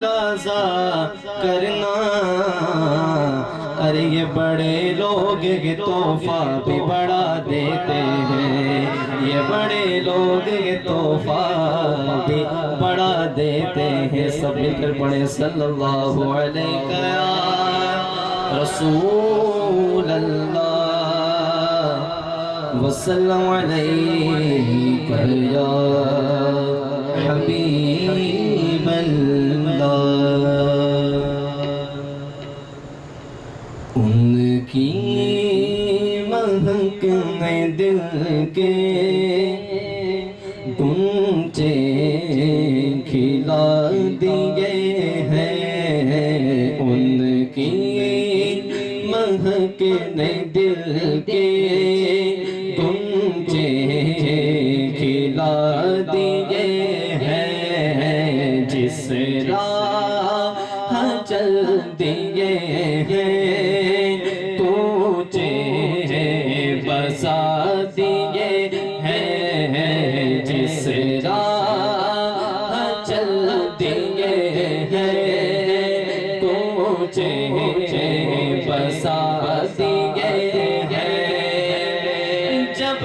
کرنا، ارے یہ بڑے لوگ یہ تحفہ بھی بڑا دیتے ہیں، یہ بڑے لوگ یہ تحفہ بھی بڑا دیتے ہیں۔ سب مل کر پڑھیں صلی اللہ علیہ یا رسول اللہ وسلم علیہ یا حبیب اللہ۔ ان کی مہک میں دل کے گنچے کھلا دیے ہیں، ان کی مہک نے دل کے گنچے کھلا دیے ہیں، جس راہ چل دیے ہیں تو چہرے بسا دیے ہیں، جس راہ چل دیے ہیں تو چہرے بسا دیے ہیں۔ جب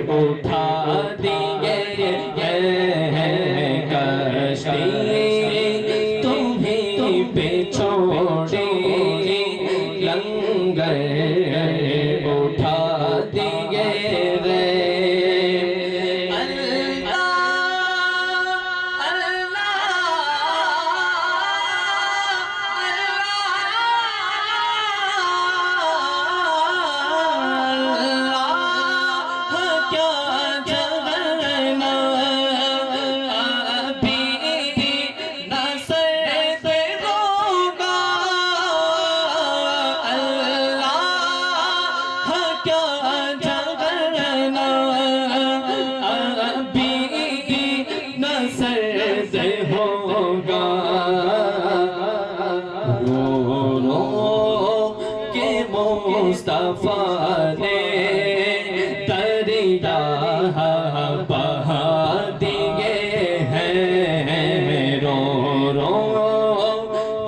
اٹھا دیے ہیں کشتی تمہیں پہ چھوڑی، لنگر اٹھا دیے رے۔ مصطفیٰ نے دریا بہا دیے ہیں، رو رو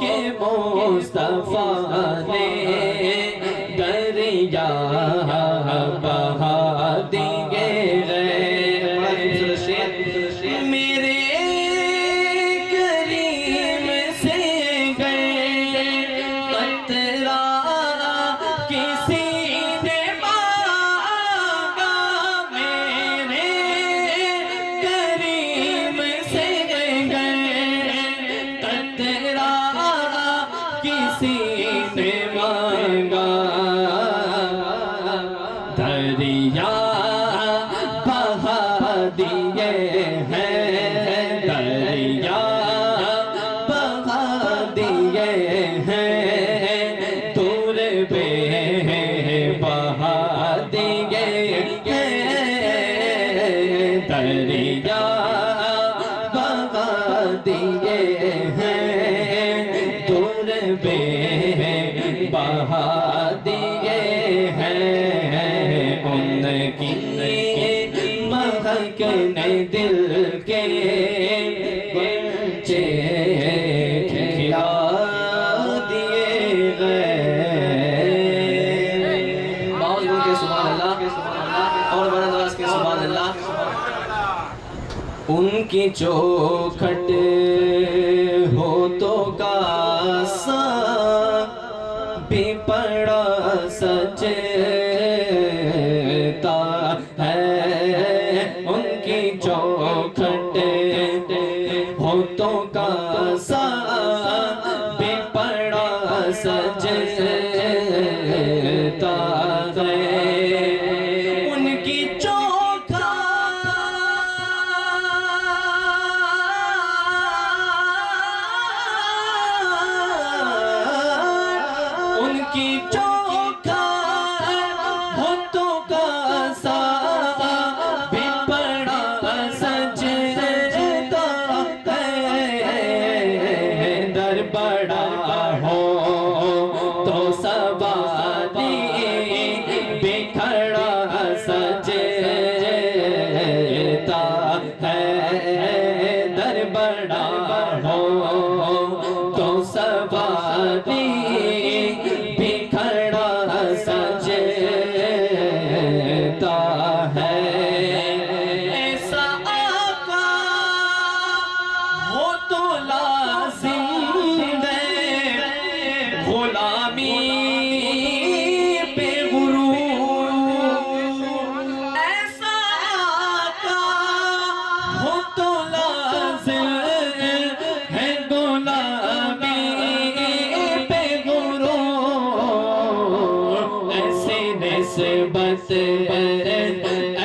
کے مصطفیٰ نے دریا بہا دیے ہیں۔ میرے ایک دیے ہیں دور بے بہا دیے ہیں ان کی مہک نے دل کے گنچے کھلا دیے گئے بہت بول کے سبحان اللہ اور بلند آواز کے سبحان اللہ ان کی چوکھٹ ہو کا سا بھی پڑا سجتا ہے ان کی چوکھٹ ہو کا سا بھی پڑا سجتا ہے ان کی چوکھا ہاتھوں کا سا بھی پڑا سجتا ہے در بڑا ہو تو سواری بکھڑا سجتا ہے در بڑا ہو تو سواری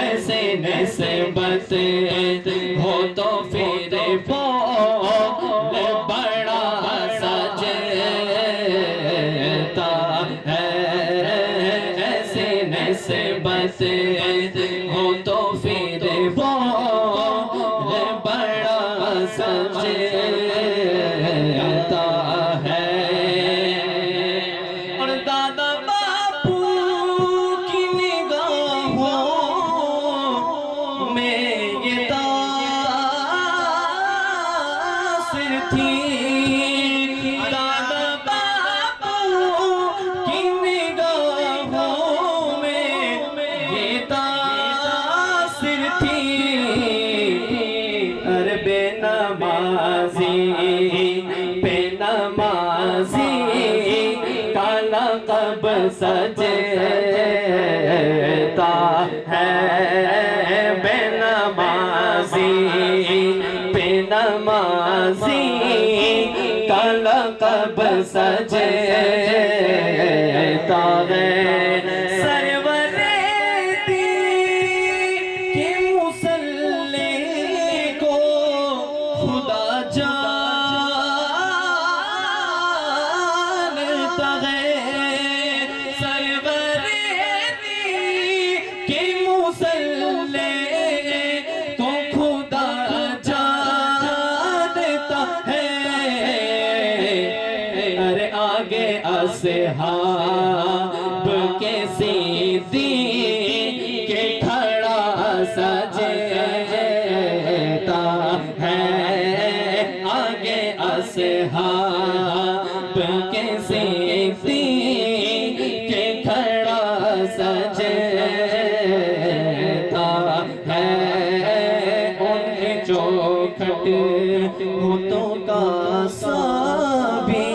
ایسے نسبت ہو تو پھر پھول بڑا سجتا ہے ایسے نسبت ہو تو پھر پھول بڑا سجتا ہے اور دادا لقب سجتا ہے بے نمازی بے نمازی کا لقب سجتا ہے سرور دی کے مصلی کو خدا جانتا ہے اصحاب کے صدیق کے کھڑا سجتا ہے آگے اصحاب کے صدیق کے کھڑا سجتا ہے ان کی چوکھٹ ہاتھوں کا سا بھی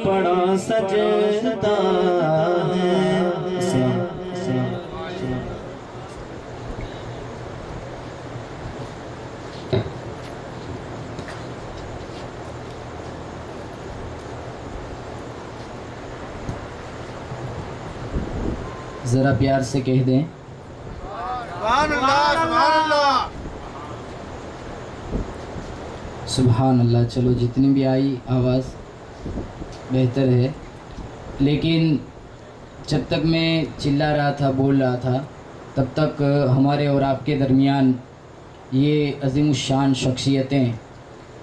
پڑا سجتا ہے ذرا پیار سے کہہ دیں سبحان اللہ سبحان اللہ سبحان اللہ. چلو جتنی بھی آئی آواز بہتر ہے، لیکن جب تک میں چلا رہا تھا بول رہا تھا تب تک ہمارے اور آپ کے درمیان یہ عظیم الشان شخصیتیں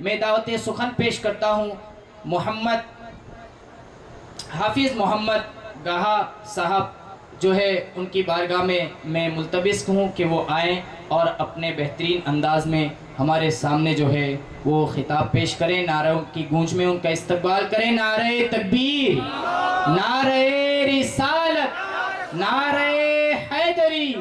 میں دعوت سخن پیش کرتا ہوں حافظ محمد گاہا صاحب جو ہے ان کی بارگاہ میں ملتمس ہوں کہ وہ آئیں اور اپنے بہترین انداز میں ہمارے سامنے جو ہے وہ خطاب پیش کریں، نعروں کی گونج میں ان کا استقبال کریں۔ نعرہ تکبیر، نعرہ رسالت، نعرہ حیدری۔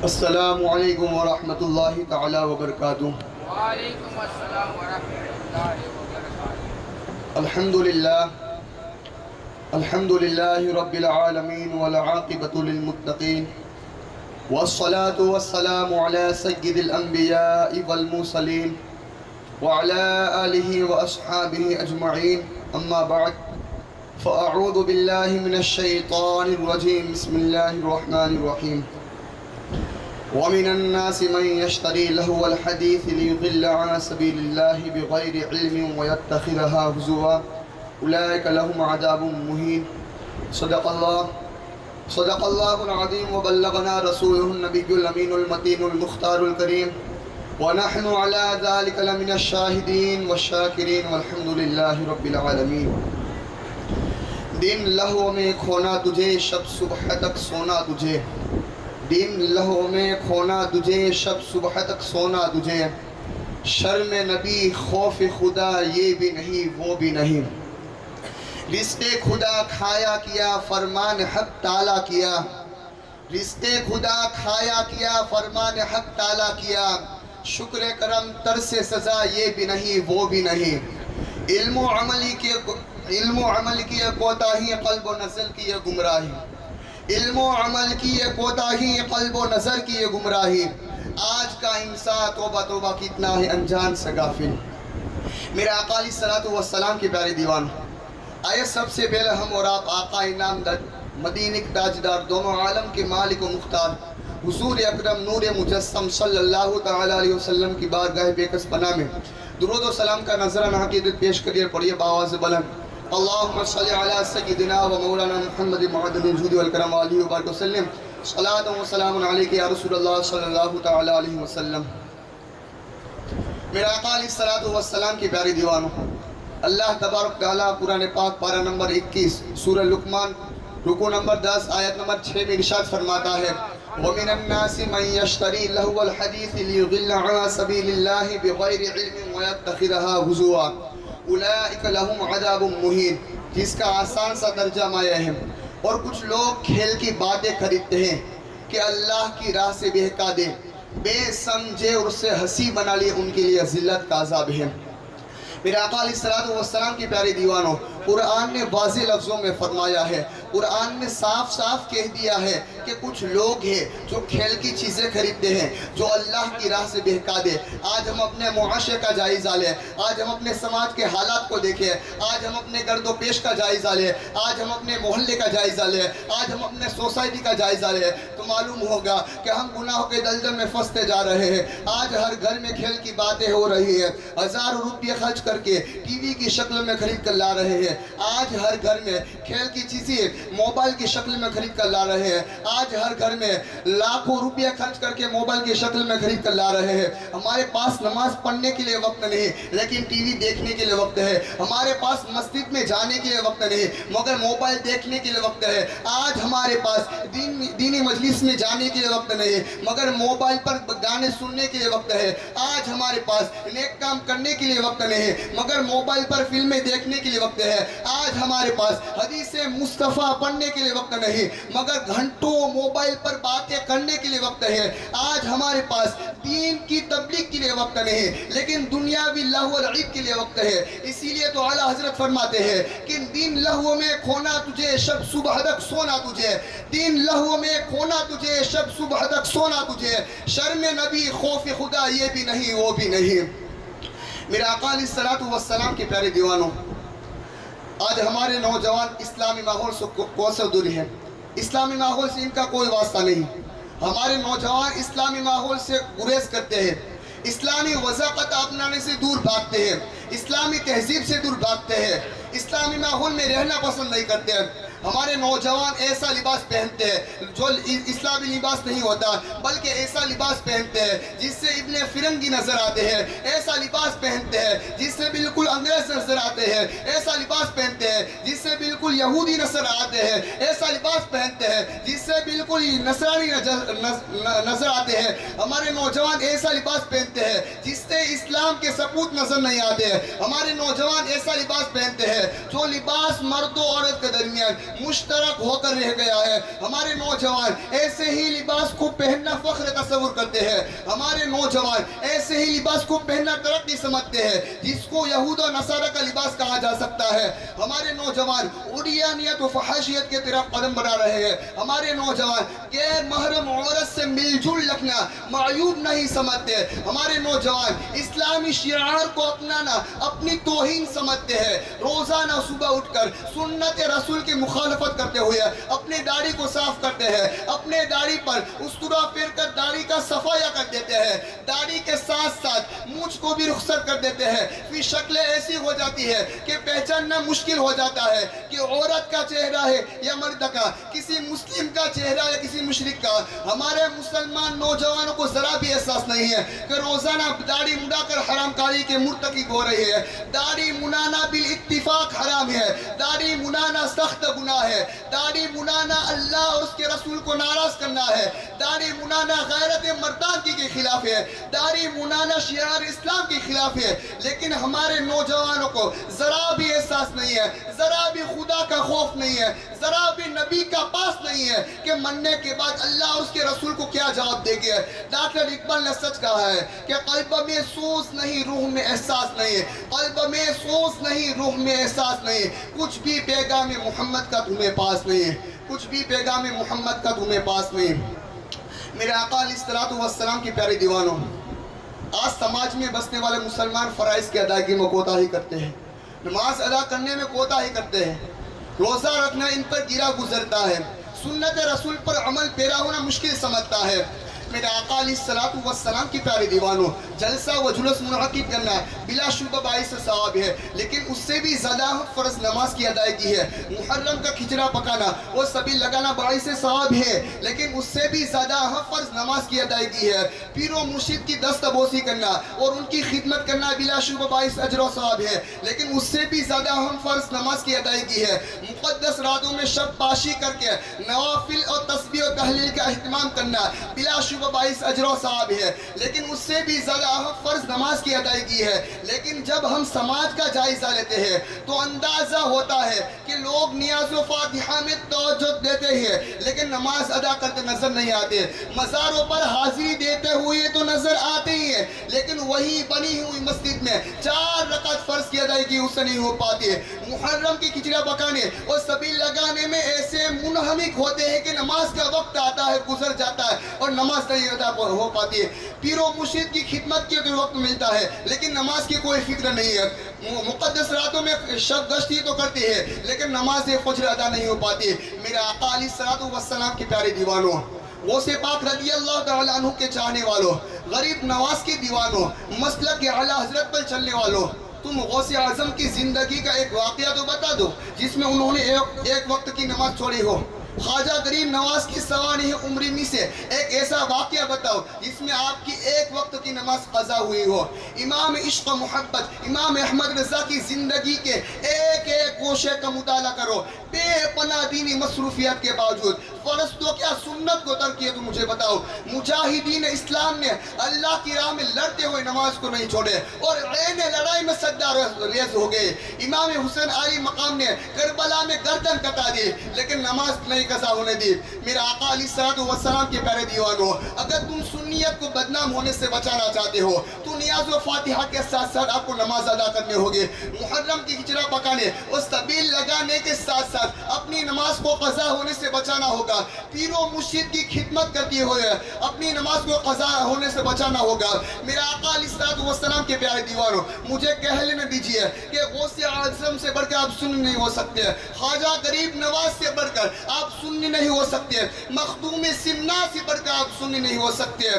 السلام علیکم ورحمۃ اللہ تعالی وبرکاتہ۔ وعلیکم السلام ورحمۃ اللہ وبرکاتہ۔ الحمد للہ رب العالمین والعاقبۃ للمتقین والصلاة والسلام علی سید الانبیاء والمرسلین وعلی آلہ واصحابہ اجمعین، اما بعد فاعوذ باللہ من الشیطان الرجیم، بسم اللہ الرحمن الرحیم۔ ومن الناس من يشتري لهو الحديث ليضل عن سبيل الله بغير علم ويتخذها هزوا أولئك لهم عذاب مهين۔ صدق الله العظيم وبلغنا رسوله النبي الأمين المتين المختار الكريم، ونحن على ذلك لمن الشاهدين والشاكرين والحمد لله رب العالمين۔ دن لہو میں کھونا تجھے، شب صبح تک سونا تجھے، دن لہو میں کھونا تجھے، شب صبح تک سونا تجھے، شرم نبی خوف خدا یہ بھی نہیں وہ بھی نہیں، رزق خدا کھایا کیا فرمان حق تعالیٰ کیا، رزق خدا کھایا کیا فرمان حق تعالیٰ کیا، شکر کرم ترس سزا یہ بھی نہیں وہ بھی نہیں، علم و عمل کی کوتاہی قلب و نظر کی یہ گمراہی، علم و عمل کی یہ کوتاہی قلب و نظر کی یہ گمراہی، آج کا انسان توبہ توبہ کتنا ہے انجان سے غافل۔ میرے آقا علیہ الصلوۃ والسلام کے پیارے دیوان، آئے سب سے پہلے ہم اور آپ آقا انعامدار مدینے کے تاجدار دونوں عالم کے مالک و مختار حضور اکرم نور مجسم صلی اللہ تعالی علیہ وسلم کی بارگاہ بے کس پناہ میں درود و سلام کا نذرانہ عقیدت پیش کریے، پڑھیے بآواز بلند، اللہم صلی علی سیدنا و مولانا محمد معدن الجود والکرم علیہ وبارک وسلم، صلاۃ و سلام علیک یا رسول اللہ صلی اللہ تعالی علیہ وسلم۔ میرے آقا علیہ الصلوۃ والسلام کی پیاری دیوانوں، اللہ تبارک تعالیٰ قرآن پاک پارہ نمبر 21 سورہ لقمان رکوع نمبر 10 آیت نمبر 6 میں ارشاد فرماتا ہے، وَمِنَ النَّاسِ مَن يَشْتَرِي لَهْوَ الْحَدِيثِ لِيُضِلَّ عَن سَبِيلِ اللَّهِ بِغَيْرِ عِلْمٍ وَيَتَّخِذَهَا هُزُوًا أُولَئِكَ لَهُمْ عَذَابٌ مُّهِينٌ، جس کا آسان سا ترجمہ یہ ہے، اور کچھ لوگ کھیل کی باتیں خریدتے ہیں کہ اللہ کی راہ سے بہکا دے، بے سمجھے اور اسے ہنسی بنا لیے، ان کے لیے ذلت کا عذاب ہے۔ میرے آقا علیہ الصلوۃ والسلام کی پیارے دیوانوں، قرآن نے واضح لفظوں میں فرمایا ہے، قرآن نے صاف صاف کہہ دیا ہے کہ کچھ لوگ ہیں جو کھیل کی چیزیں خریدتے ہیں جو اللہ کی راہ سے بہکا دے۔ آج ہم اپنے معاشرے کا جائزہ لیں، آج ہم اپنے سماج کے حالات کو دیکھیں، آج ہم اپنے گرد و پیش کا جائزہ لیں، آج ہم اپنے محلے کا جائزہ لیں، آج ہم اپنے سوسائٹی کا جائزہ لیں، تو معلوم ہوگا کہ ہم گناہوں کے دلدل میں پھنستے جا رہے ہیں۔ آج ہر گھر میں کھیل کی باتیں ہو رہی ہیں، ہزاروں روپے خرچ کر کے ٹی وی کی شکل میں خرید کر لا رہے ہیں، آج ہر گھر میں کھیل کی چیزیں موبائل کی شکل میں خرید کر لا رہے ہیں، آج ہر گھر میں لاکھوں روپے خرچ کر کے موبائل کی شکل میں خرید کر لا رہے ہیں۔ ہمارے پاس نماز پڑھنے کے لیے وقت نہیں لیکن ٹی وی دیکھنے کے لیے وقت ہے، ہمارے پاس مسجد میں جانے کے لیے وقت نہیں مگر موبائل دیکھنے کے لیے وقت ہے، آج ہمارے پاس دینی مجلس میں جانے کے لیے وقت نہیں مگر موبائل پر گانے سننے کے لیے وقت ہے، آج ہمارے پاس نیک کام کرنے کے لیے وقت نہیں مگر موبائل پر فلمیں دیکھنے کے لیے وقت ہے، آج ہمارے پاس حدیث مصطفیٰ پڑھنے کے لیے وقت نہیں مگر گھنٹوں موبائل پر باتیں کرنے کے لیے وقت ہے، آج ہمارے پاس دین کی تبلیغ کے لیے وقت نہیں لیکن دنیاوی لہو و لعب کے لیے وقت ہے۔ اسی لیے تو اعلیٰ حضرت فرماتے ہیں کہ دین لہو میں کھونا تجھے، شب صبح تک سونا تجھے، دین لہو میں کھونا تجھے، شب صبح تک سونا تجھے، شرم نبی خوف خدا یہ بھی نہیں وہ بھی نہیں۔ میرے آقا علیہ الصلوۃ والسلام کے پیارے دیوانوں، آج ہمارے نوجوان اسلامی ماحول سے کوسوں دور ہیں، اسلامی ماحول سے ان کا کوئی واسطہ نہیں، ہمارے نوجوان اسلامی ماحول سے گریز کرتے ہیں، اسلامی وضاقت اپنانے سے دور بھاگتے ہیں، اسلامی تہذیب سے دور بھاگتے ہیں، اسلامی ماحول میں رہنا پسند نہیں کرتے ہیں۔ ہمارے نوجوان ایسا لباس پہنتے ہیں جو اسلامی لباس نہیں ہوتا بلکہ ایسا لباس پہنتے ہیں جس سے ابن فرنگی نظر آتے ہیں، ایسا لباس پہنتے ہیں جس سے بالکل انگریز نظر آتے ہیں، ایسا لباس پہنتے ہیں جس سے بالکل یہودی نظر آتے ہیں، ایسا لباس پہنتے ہیں جس سے بالکل نصرانی نظر آتے ہیں۔ ہمارے نوجوان ایسا لباس پہنتے ہیں جس سے اسلام کے ثبوت نظر نہیں آتے ہیں۔ ہمارے نوجوان ایسا لباس پہنتے ہیں جو لباس مرد و عورت کے درمیان مشترک ہو کر رہ گیا ہے۔ ہمارے نوجوان ایسے ہی لباس کو پہننا فخر تصور کرتے ہیں۔ ہمارے نوجوان ایسے ہی لباس کو پہننا ترقی سمجھتے ہیں جس کو یہود و نصارہ کا لباس کہا جا سکتا ہے۔ ہمارے نوجوان عریانیت و فحاشیت کے طرف قدم بڑھا رہے ہیں۔ ہمارے نوجوان غیر محرم عورت سے مل جل رکھنا معیوب نہیں سمجھتے۔ ہمارے نوجوان اسلامی شعار کو اپنانا اپنی توہین سمجھتے ہیں۔ روزانہ صبح اٹھ کر سنت رسول کی مخالفت کرتے ہوئے اپنے داڑھی کو صاف کرتے ہیں، اپنے داڑھی پر استرا پھیر کر داڑھی کا صفایا کر دیتے ہیں، داڑھی کے ساتھ ساتھ مونچھ کو بھی رخصت کر دیتے ہیں۔ پھر شکلیں ایسی ہو جاتی ہے کہ پہچاننا مشکل ہو جاتا ہے کہ عورت کا چہرہ ہے یا مرد کا، کسی مسلم کا چہرہ یا کسی مشرک کا۔ ہمارے مسلمان نوجوانوں کو ذرا بھی احساس نہیں ہے کہ روزانہ داڑھی مڈا کر حرام کاری کے مرتکب ہو رہے ہیں۔ داڑھی منانا بالاتفاق حرام ہے، داڑھی منانا سخت گناہ ہے، داڑھی منانا اللہ اور اس کے رسول کو ناراض کرنا ہے، داڑھی منانا غیرت مردانگی کے خلاف ہے، داڑھی منانا شعار اسلام کے خلاف ہے۔ لیکن ہمارے نوجوانوں کو ذرا بھی احساس نہیں ہے، ذرا بھی خدا کا خوف نہیں ہے، ذرا بھی نبی کا پاس نہیں ہے کہ مرنے کے بعد اللہ اور اس کے رسول کو کیا جواب دے گے۔ ڈاکٹر اقبال نے سچ کہا ہے کہ قلب میں سوز نہیں روح میں احساس نہیں ہے، قلب میں سوز نہیں روح میں احساس نہیں، کچھ بھی پیغام محمد کا تمہیں پاس نہیں ہے، کچھ بھی پیغام محمد کا تمہیں پاس نہیں ہے۔ میرے آقا علیہ الصلوۃ والسلام کی پیاری دیوانوں، آج سماج میں بسنے والے مسلمان فرائض کی ادائیگی میں کوتاہی کرتے ہیں، نماز ادا کرنے میں کوتاہی کرتے ہیں، روزہ رکھنا ان پر گرا گزرتا ہے، سنت رسول پر عمل پیرا ہونا مشکل سمجھتا ہے۔ میرے آقا علیہ الصلوۃ والسلام کی پیاری دیوانوں، جلسہ و جلوس منعقد کرنا بلا شبہ باعث ثواب ہے، لیکن اس سے بھی زیادہ فرض نماز کی ادائیگی ہے۔ محرم کا کھچڑا پکانا اور سبیل لگانا باعث ثواب ہے، لیکن اس سے بھی زیادہ فرض نماز کی ادائیگی ہے۔ پیر و مرشد کی دست بوسی کرنا اور ان کی خدمت کرنا بلا شبہ باعث اجر و ثواب ہے، لیکن اس سے بھی زیادہ اہم فرض نماز کی ادائیگی ہے۔ مقدس راتوں میں شب پاشی کر کے نوافل اور تسبیح و تحلیل کا اہتمام کرنا بلا شبہ باعث اجر و ثواب ہے، لیکن اس سے بھی زیادہ اہم فرض نماز کی ادائیگی ہے۔ لیکن جب ہم سماج کا جائزہ لیتے ہیں تو اندازہ ہوتا ہے کہ لوگ نیاز و فاتحہ میں توجہ دیتے ہیں لیکن نماز ادا کرتے نظر نہیں آتے، مزاروں پر حاضری دیتے ہوئے تو نظر آتے ہی ہیں، لیکن وہی بنی ہوئی مسجد میں 4 رکعت فرض کی ادائیگی اس سے نہیں ہو پاتی ہے۔ محرم کی کھچڑا پکانے اور سبیل لگانے میں ایسے منہمک ہوتے ہیں کہ نماز کا وقت آتا ہے، گزر جاتا ہے اور نماز نہیں ادا ہو پاتی ہے۔ پیر و مرشد کی خدمت کے تو وقت ملتا ہے لیکن نماز کی کوئی فکر نہیں ہے۔ مقدس راتوں میں شب گشتی تو کرتی ہے لیکن نماز فجر ادا نہیں ہو پاتی ہے۔ میرے آقا علیہ الصلوۃ والسلام کی پیارے دیوانوں، غوث پاک رضی اللہ تعالیٰ عنہ کے چاہنے والوں، غریب نواز کے دیوانوں، مسلک اعلیٰ حضرت پر چلنے والوں، تم غوث اعظم کی زندگی کا ایک واقعہ تو بتا دو جس میں انہوں نے ایک وقت کی نماز چھوڑی ہو۔ خواجہ غریب نواز کی سوانح عمری میں سے ایک ایسا واقعہ بتاؤ جس میں آپ کی ایک وقت کی نماز قضا ہوئی ہو۔ امام عشق و محبت امام احمد رضا کی زندگی کے ایک ایک گوشے کا مطالعہ کرو، بے پناہ دینی مصروفیات کے باوجود فرض تو کیا سنت کو ترک کیے تو مجھے بتاؤ۔ مجاہدین اسلام نے اللہ کی راہ میں لڑتے ہوئے نماز کو نہیں چھوڑے اور عین لڑائی میں سجدہ ریز ہو گئے۔ امام حسین علی مقام نے کربلا میں گردن کٹا دی لیکن نماز نہیں قضا ہونے دی۔ میرا آقا علیہ الصلوۃ والسلام کے پیارے دیوانوں، اگر تم سنیت کو بدنام ہونے سے بچانا چاہتے ہو تو نیاز و فاتحہ کے ساتھ ساتھ آپ کو نماز ادا کرنے ہوگی۔ محرم کی کھچڑا پکانے اور سبیل لگانے کے ساتھ ساتھ اپنی نماز کو قضا ہونے سے بچانا ہوگا۔ پیر و مرشد کی خدمت کرتے ہوئے اپنی نماز کو قضا ہونے سے بچانا ہوگا۔ میرا آقا علیہ الصلوۃ والسلام کے پیارے دیوانوں، مجھے کہہ لینے دیجیے کہ غوث اعظم سے بڑھ کر آپ سنی نہیں ہو سکتے، خواجہ غریب نواز سے بڑھ کر آپ سنی نہیں ہو سکتے، مخدوم سمنا سے بڑھ کر آپ سنی نہیں ہو سکتے،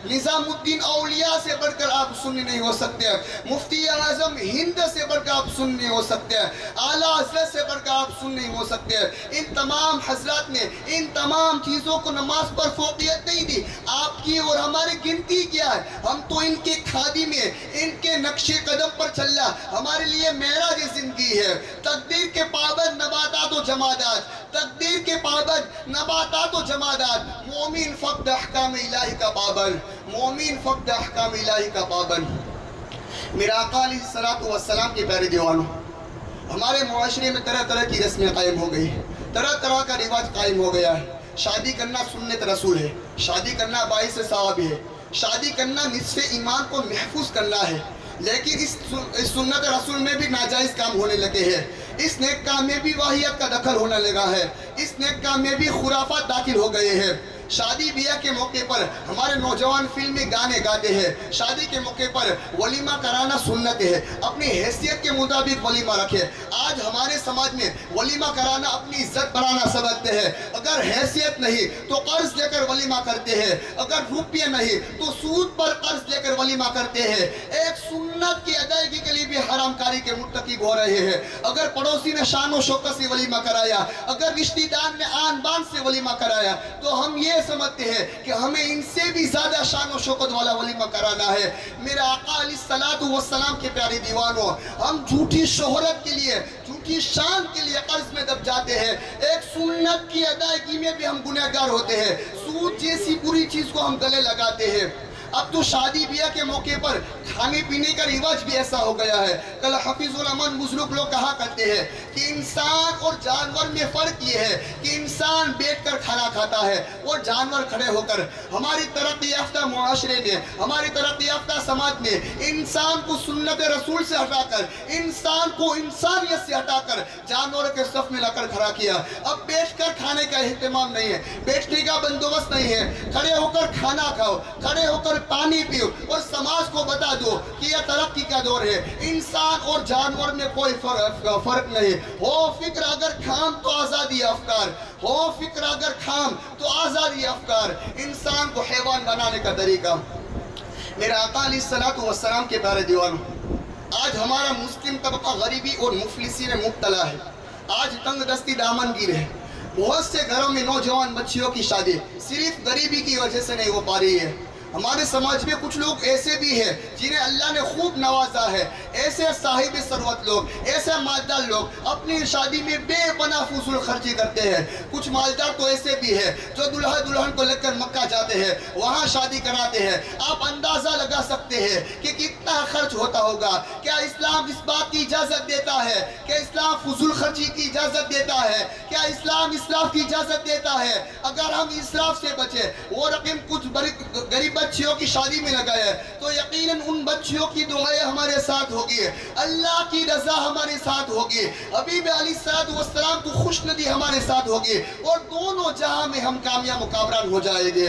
نظام الدین اولیاء سے بڑھ کر آپ سنی نہیں ہو سکتے، مفتی اعظم ہند سے بڑھ کر آپ سنی نہیں ہو سکتے، اعلیٰ حضرت سے بڑھ کر آپ سنی نہیں ہو نہیں ہو سکتے ہیں۔ ان تمام حضرات نے ان تمام چیزوں کو نماز پر فوقیت نہیں دی۔ آپ کی اور ہماری گنتی کیا ہے؟ ہم تو ان کے خادم میں ان کے نقش قدم پر چلنا ہمارے لیے معراج زندگی ہے۔ تقدیر کے پابند نباتات و جمادات، تقدیر کے پابند نباتات و جمادات، مومن فقط احکام الہی کا پابند، مومن فقط احکام الہی کا پابند۔ میرا آقا علیہ الصلوۃ والسلام کے پیارے دیوانوں، ہمارے معاشرے میں طرح طرح کی رسمیں قائم ہو گئی، طرح طرح کا رواج قائم ہو گیا ہے۔ شادی کرنا سنت رسول ہے، شادی کرنا باعث ثواب ہے، شادی کرنا نصف ایمان کو محفوظ کرنا ہے، لیکن اس سنت رسول میں بھی ناجائز کام ہونے لگے ہیں۔ اس نیک کام میں بھی واہیت کا دخل ہونے لگا ہے، اس نیک کام میں بھی خرافات داخل ہو گئے ہیں۔ شادی بیاہ کے موقع پر ہمارے نوجوان فلم میں گانے گاتے ہیں، شادی کے موقع پر ولیمہ کرانا سنت ہے، اپنی حیثیت کے مطابق ولیمہ رکھے۔ آج ہمارے سماج میں ولیمہ کرانا اپنی عزت بڑھانا سمجھتے ہیں۔ اگر حیثیت نہیں تو قرض لے کر ولیمہ کرتے ہیں، اگر روپیہ نہیں تو سود پر قرض لے کر ولیمہ کرتے ہیں۔ ایک سنت کی ادائیگی کے لیے بھی حرام کاری کے مرتکب ہو رہے ہیں۔ اگر پڑوسی نے شان و شوکت سے ولیمہ کرایا، اگر رشتہ دار نے آن بان سے ولیمہ کرایا، تو ہم یہ سمجھتے ہیں کہ ہمیں ان سے بھی زیادہ شان و شوکت والا ولیمہ کرانا ہے۔ میرے آقا علیہ الصلوۃ والسلام کے پیارے دیوانوں، ہم جھوٹی شہرت کے لیے، جھوٹی شان کے لیے قرض میں دب جاتے ہیں۔ ایک سنت کی ادائیگی میں بھی ہم گنہگار ہوتے ہیں۔ سود جیسی بری چیز کو ہم گلے لگاتے ہیں۔ اب تو شادی بیاہ کے موقع پر کھانے پینے کا رواج بھی ایسا ہو گیا ہے۔ کل حفیظ الرحمن بزرگ لوگ کہا کرتے ہیں کہ انسان اور جانور میں فرق یہ ہے کہ انسان بیٹھ کر کھانا کھاتا ہے اور جانور کھڑے ہو کر۔ ہماری ترقی یافتہ معاشرے نے، ہماری ترقی یافتہ سماج نے انسان کو سنت رسول سے ہٹا کر، انسان کو انسانیت سے ہٹا کر جانوروں کے صف میں لا کر کھڑا کیا۔ اب بیٹھ کر کھانے کا اہتمام نہیں ہے، بیٹھنے کا بندوبست نہیں ہے۔ کھڑے ہو کر کھانا کھاؤ، کھڑے ہو کر پانی پیو اور سماج کو بتا دو کہ یہ ترقی کا دور ہے۔ انسان اور جانور میں کوئی فرق نہیں۔ ہو فکر اگر کھام تو آزادی افکار، ہو فکر اگر کھام تو آزادی افکار۔ انسان کو حیوان بنانے کا طریقہ۔ میرے آقا علیہ الصلوۃ والسلام کے پیارے دیوانوں، آج ہمارا مسلم طبقہ غریبی اور مفلسی میں مبتلا ہے۔ آج تنگ دستی دامن گیر ہے۔ بہت سے گھروں میں نوجوان بچیوں کی شادی صرف غریبی کی وجہ سے نہیں ہو پا رہی ہے۔ ہمارے سماج میں کچھ لوگ ایسے بھی ہیں جنہیں اللہ نے خوب نوازا ہے، ایسے صاحب ثروت لوگ، ایسے مالدار لوگ اپنی شادی میں بے پناہ فضول خرچی کرتے ہیں۔ کچھ مالدار تو ایسے بھی ہیں جو دلہا دلہن کو لے کر مکہ جاتے ہیں، وہاں شادی کراتے ہیں۔ آپ اندازہ لگا سکتے ہیں کہ کتنا خرچ ہوتا ہوگا۔ کیا اسلام اس بات کی اجازت دیتا ہے؟ کیا اسلام فضول خرچی کی اجازت دیتا ہے؟ کیا اسلام اسراف کی اجازت دیتا ہے؟ اگر ہم اسراف سے بچے، وہ رقم کچھ غریب بچیوں کی شادی میں لگائے تو یقیناً ان بچیوں کی دعائیں ہمارے ساتھ ہوگی، اللہ کی رضا ہمارے ساتھ ہوگی، حبیب علیہ السلام کو خوش ندی ہمارے ساتھ ہوگی، اور دونوں جہاں میں ہم کامیاب و کامران ہو جائیں گے۔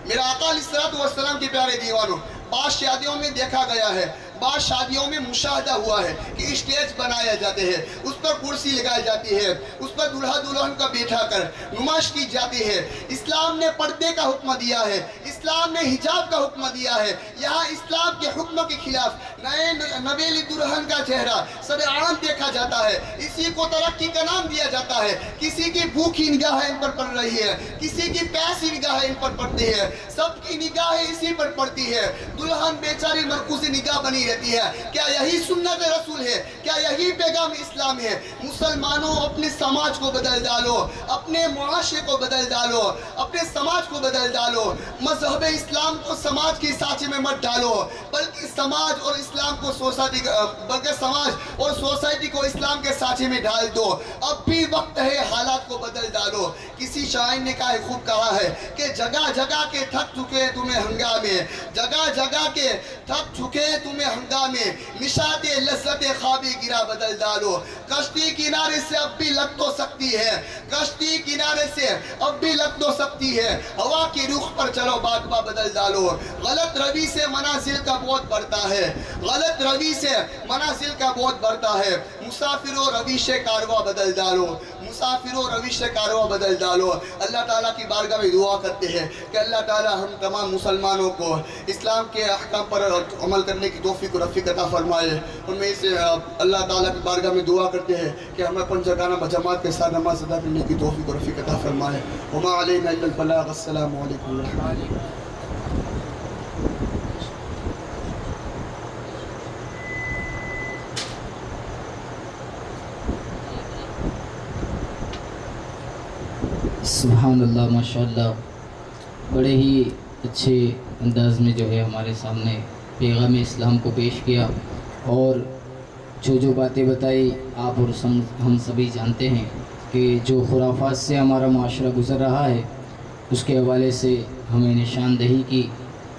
میرا آقا علیہ السلام کے پیارے دیوانوں، بعض شادیوں میں دیکھا گیا ہے، بعض شادیوں میں مشاہدہ ہوا ہے کہ اسٹیج بنائے جاتے ہیں، اس پر کرسی لگائی جاتی ہے، اس پر دلہا دلہن کا بیٹھا کر نمائش کی جاتی ہے۔ اسلام نے پردے کا حکم دیا ہے، اسلام نے حجاب کا حکم دیا ہے۔ یہاں اسلام کے حکم کے خلاف نئے نویلی دلہن کا چہرہ سر عام دیکھا جاتا ہے، اسی کو ترقی کا نام دیا جاتا ہے۔ کسی کی بھوکی نگاہیں ان پر پڑ رہی ہے، کسی کی پیاسی نگاہیں ان پر پڑتی ہے، سب کی نگاہیں اسی پر پڑتی ہے۔ دلہن بیچاری مرکوز نگاہ بنی رہتی ہے۔ کیا یہی سنت رسول ہے؟ کیا یہی پیغام اسلام ہے؟ مسلمانوں، اپنے سماج کو بدل ڈالو، اپنے معاشرے کو بدل ڈالو، اپنے سماج کو بدل ڈالو۔ مذہب اسلام کو سماج کے سانچے میں مت ڈالو، بلکہ سماج اور اسلام کو سماج اور سوسائٹی کو اسلام کے سانچے میں ڈال دو۔ اب بھی وقت ہے، حالات کو بدل ڈالو۔ کسی شاعر نے خوب کہا ہے کہ جگہ جگہ کے تھک چکے تمہیں ہنگامے، جگہ جگہ کے تھک چکے تمہیں ہنگامے، نشاط لذت خوابی گرا بدل ڈالو۔ کشتی کنارے سے اب بھی لگ تو سکتی ہے، کشتی کنارے سے اب بھی لگ تو سکتی ہے، ہوا کی رخ پر چلو بادبا بدل ڈالو۔ غلط روی سے منازل کا بہت بڑھتا ہے، غلط روی سے منازل کا بہت بڑھتا ہے۔ مسافروں رویش کارواں بدل ڈالو، مسافروں رویش کارواں بدل ڈالو۔ اللہ تعالیٰ کی بارگاہ میں دعا کرتے ہیں کہ اللہ تعالیٰ ہم تمام مسلمانوں کو اسلام کے احکام پر عمل کرنے کی توفیق و رفیق عطا فرمائے۔ ان میں سے اللہ تعالیٰ کی بارگاہ میں دعا کرتے ہیں کہ ہمیں پنجگانہ جماعت کے ساتھ نماز ادا کرنے کی توفیق و رفیق عطا فرمائے۔ وما علینا الا البلاغ۔ السلام علیکم ورحمۃ اللہ۔ سبحان اللہ، ماشاءاللہ، بڑے ہی اچھے انداز میں جو ہے ہمارے سامنے پیغام اسلام کو پیش کیا، اور جو باتیں بتائی آپ اور ہم سبھی جانتے ہیں کہ جو خرافات سے ہمارا معاشرہ گزر رہا ہے اس کے حوالے سے ہمیں نشاندہی کی،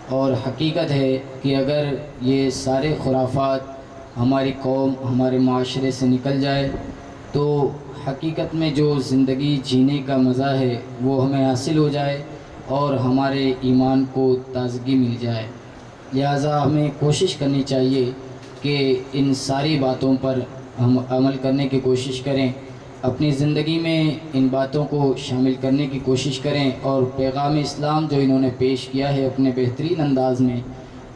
اور حقیقت ہے کہ اگر یہ سارے خرافات ہماری قوم ہمارے معاشرے سے نکل جائے تو حقیقت میں جو زندگی جینے کا مزہ ہے وہ ہمیں حاصل ہو جائے اور ہمارے ایمان کو تازگی مل جائے۔ لہٰذا ہمیں کوشش کرنی چاہیے کہ ان ساری باتوں پر ہم عمل کرنے کی کوشش کریں، اپنی زندگی میں ان باتوں کو شامل کرنے کی کوشش کریں، اور پیغام اسلام جو انہوں نے پیش کیا ہے اپنے بہترین انداز میں،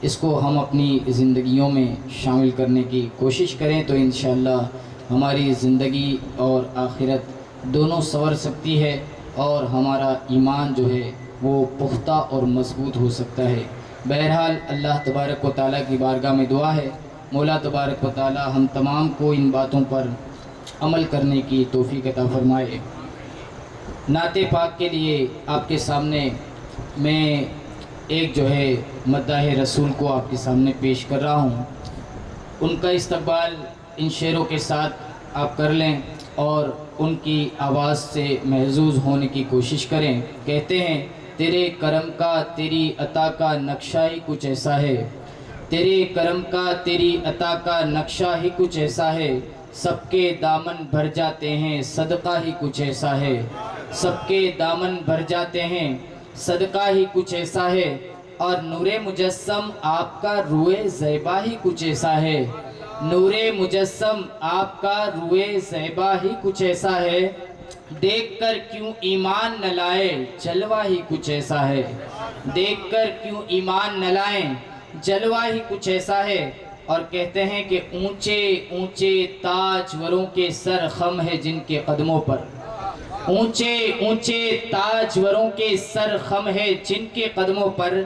اس کو ہم اپنی زندگیوں میں شامل کرنے کی کوشش کریں تو انشاءاللہ ہماری زندگی اور آخرت دونوں سنور سکتی ہے، اور ہمارا ایمان جو ہے وہ پختہ اور مضبوط ہو سکتا ہے۔ بہرحال اللہ تبارک و تعالیٰ کی بارگاہ میں دعا ہے، مولا تبارک و تعالیٰ ہم تمام کو ان باتوں پر عمل کرنے کی توفیق عطا فرمائے۔ نعت پاک کے لیے آپ کے سامنے میں ایک جو ہے مداح رسول کو آپ کے سامنے پیش کر رہا ہوں، ان کا استقبال ان شعروں کے ساتھ آپ کر لیں اور ان کی آواز سے محظوظ ہونے کی کوشش کریں۔ کہتے ہیں تیرے کرم کا تیری عطا کا نقشہ ہی کچھ ایسا ہے، تیرے کرم کا تیری عطا کا نقشہ ہی کچھ ایسا ہے، سب کے دامن بھر جاتے ہیں صدقہ ہی کچھ ایسا ہے، سب کے دامن بھر جاتے ہیں صدقہ ہی کچھ ایسا ہے، اور نور مجسم آپ کا روئے زیبا ہی کچھ ایسا ہے، نور مجسم آپ کا روئے زیبا ہی کچھ ایسا ہے، دیکھ کر کیوں ایمان نہ لائے جلوہ ہی کچھ ایسا ہے، دیکھ کر کیوں ایمان نہ لائیں جلوہ ہی کچھ ایسا ہے۔ اور کہتے ہیں کہ اونچے اونچے تاجوروں کے سر خم ہے جن کے قدموں پر، اونچے اونچے تاجوروں کے سر خم ہے جن کے قدموں پر،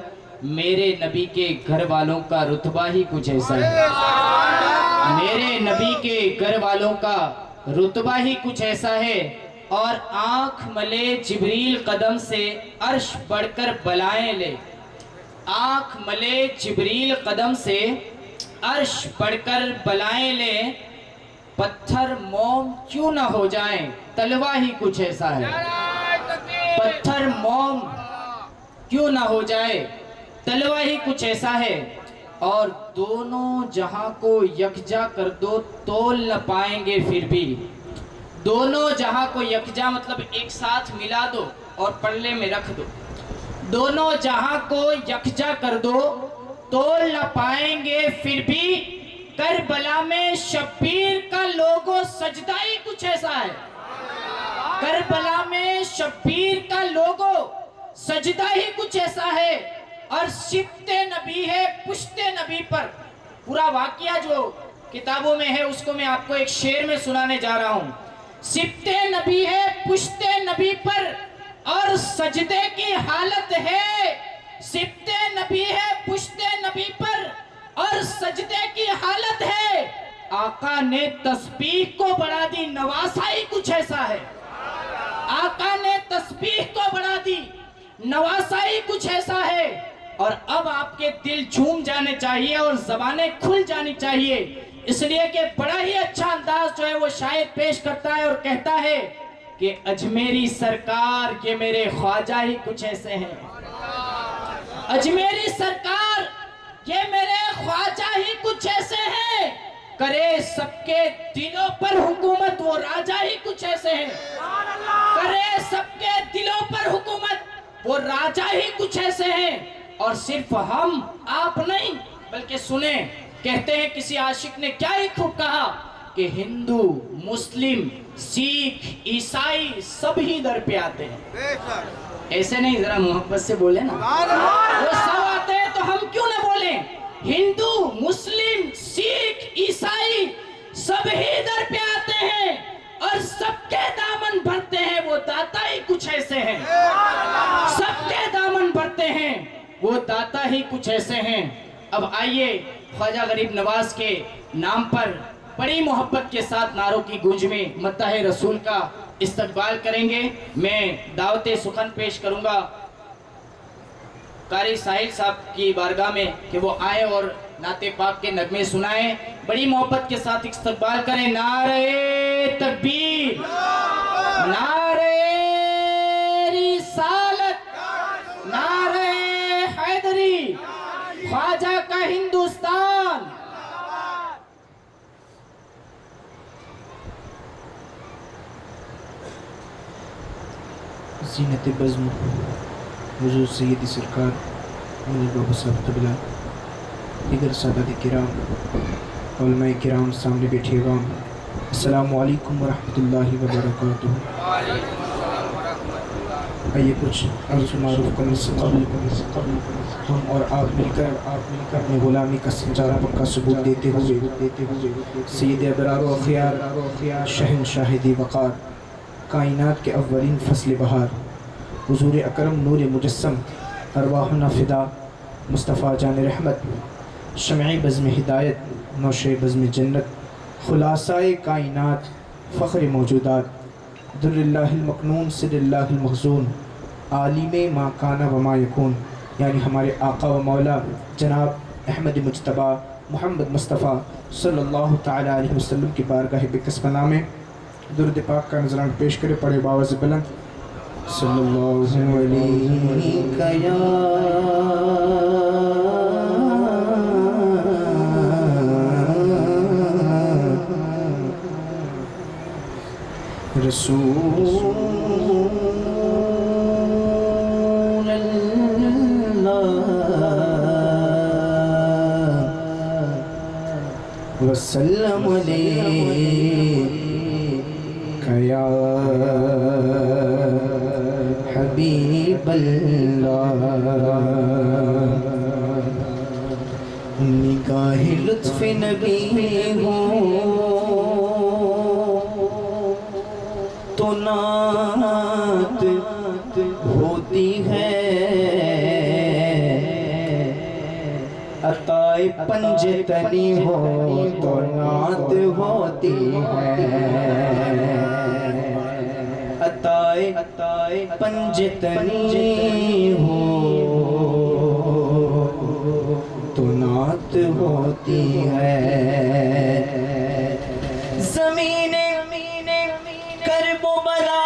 میرے نبی کے گھر والوں کا رتبہ ہی کچھ ایسا ہے، میرے نبی کے گھر والوں کا رتبہ ہی کچھ ایسا ہے، اور آنکھ ملے جبریل قدم سے عرش بڑھ کر بلائیں لے، آنکھ ملے جبریل قدم سے عرش بڑھ کر بلائیں لے، پتھر موم کیوں نہ ہو جائیں تلوہ ہی کچھ ایسا ہے، پتھر موم کیوں نہ ہو جائے تلوہ ہی کچھ ایسا ہے، اور دونوں جہاں کو یکجا کر دو تول نہ پائیں گے پھر بھی، دونوں جہاں کو یکجا مطلب ایک ساتھ ملا دو اور پلے میں رکھ دو، دونوں جہاں کو یکجا کر دو تول نہ پائیں گے پھر بھی، کربلا میں شبیر کا لوگو سجدہ ہی کچھ ایسا ہے، کربلا میں شبیر کا لوگو سجدہ ہی کچھ ایسا ہے، اور سبت نبی ہے پشت نبی پر۔ پورا واقعہ جو کتابوں میں ہے اس کو میں آپ کو ایک شعر میں سنانے جا رہا ہوں۔ سبت نبی ہے پشت نبی پر اور سجدے کی حالت ہے، سبت نبی ہے پشت نبی پر اور سجدے کی حالت ہے، آقا نے تسبیح کو بڑھا دی نواسا ہی کچھ ایسا ہے، آقا نے تسبیح کو بڑھا دی نواسا ہی کچھ ایسا ہے۔ اور اب آپ کے دل جھوم جانے چاہیے اور زبانیں کھل جانی چاہیے، اس لیے کہ بڑا ہی اچھا انداز جو ہے وہ شاعر پیش کرتا ہے اور کہتا ہے کہ اجمیری سرکار یہ میرے خواجہ ہی کچھ ایسے ہیں، اجمیری سرکار یہ میرے خواجہ ہی کچھ ایسے ہیں، کرے سب کے دلوں پر حکومت وہ راجہ ہی کچھ ایسے ہیں، کرے سب کے دلوں پر حکومت وہ راجہ ہی کچھ ایسے ہیں۔ اور صرف ہم آپ نہیں بلکہ سنیں، کہتے ہیں کسی عاشق نے کیا ہی خوب کہا کہ ہندو، مسلم، سکھ، عیسائی سبھی در پہ آتے ہیں. ایسے نہیں، ذرا محبت سے بولے نا. وہ سب آتے ہیں تو ہم کیوں نہ بولیں؟ ہندو، مسلم، سکھ، عیسائی سبھی در پہ آتے ہیں اور سب کے دامن بھرتے ہیں. وہ داتا ہی کچھ ایسے ہیں. سب کے دامن بھرتے ہیں، وہ داتا ہی کچھ ایسے ہیں. اب آئیے خواجہ غریب نواز کے نام پر بڑی محبت کے ساتھ نعروں کی گونج میں مدح رسول کا استقبال کریں گے. میں دعوت سخن پیش کروں گا قاری ساحل صاحب کی بارگاہ میں کہ وہ آئیں اور نعت پاک کے نغمے سنائیں. بڑی محبت کے ساتھ استقبال کریں. نعرہ تکبیر، نعرہ رسالت، نعرہ حیدری، خواجہ کا ہندوستان. زینت بزم حضور سیدی سرکار مجھے بابا صاحب قبلہ، دیگر سادات کرام، علماء کرام، سامنے بیٹھے عوام، السلام علیکم ورحمۃ اللہ وبرکاتہ. آئیے کچھ عرض و معروف کرنے سے قبل ہم اور آپ مل کر اپنی غلامی کا سنجارہ پکا ثبوت دیتے ہوئے سید ابرار و اخیار، شہنشاہ دی وقار، کائنات کے اولین فصل بہار، حضور اکرم نور مجسم، ارواحنا فدا، مصطفیٰ جان رحمت، شمع بزم ہدایت، نوش بزم جنت، خلاصہ کائنات، فخر موجودات، در اللہ المکنون، سر اللہ المخزون، عالم ما کان و ما یکون، یعنی ہمارے آقا و مولا جناب احمد مجتبیٰ محمد مصطفیٰ صلی اللہ تعالیٰ علیہ وسلم کی بارگاہ بکس پناہ میں درود پاک کا نذران پیش کرے. پڑھے باوز بلند صلی اللہ علیہ یا رسول وسلم علیک یا حبیب اللہ. نگاہ لطف نبی ہو تو نعت ہوتی ہے، عطائے پنج تنی ہو تو نعت ہوتی ہے، عطائے پنج تنی ہو تو نعت ہوتی ہے. زمین کرب و بلا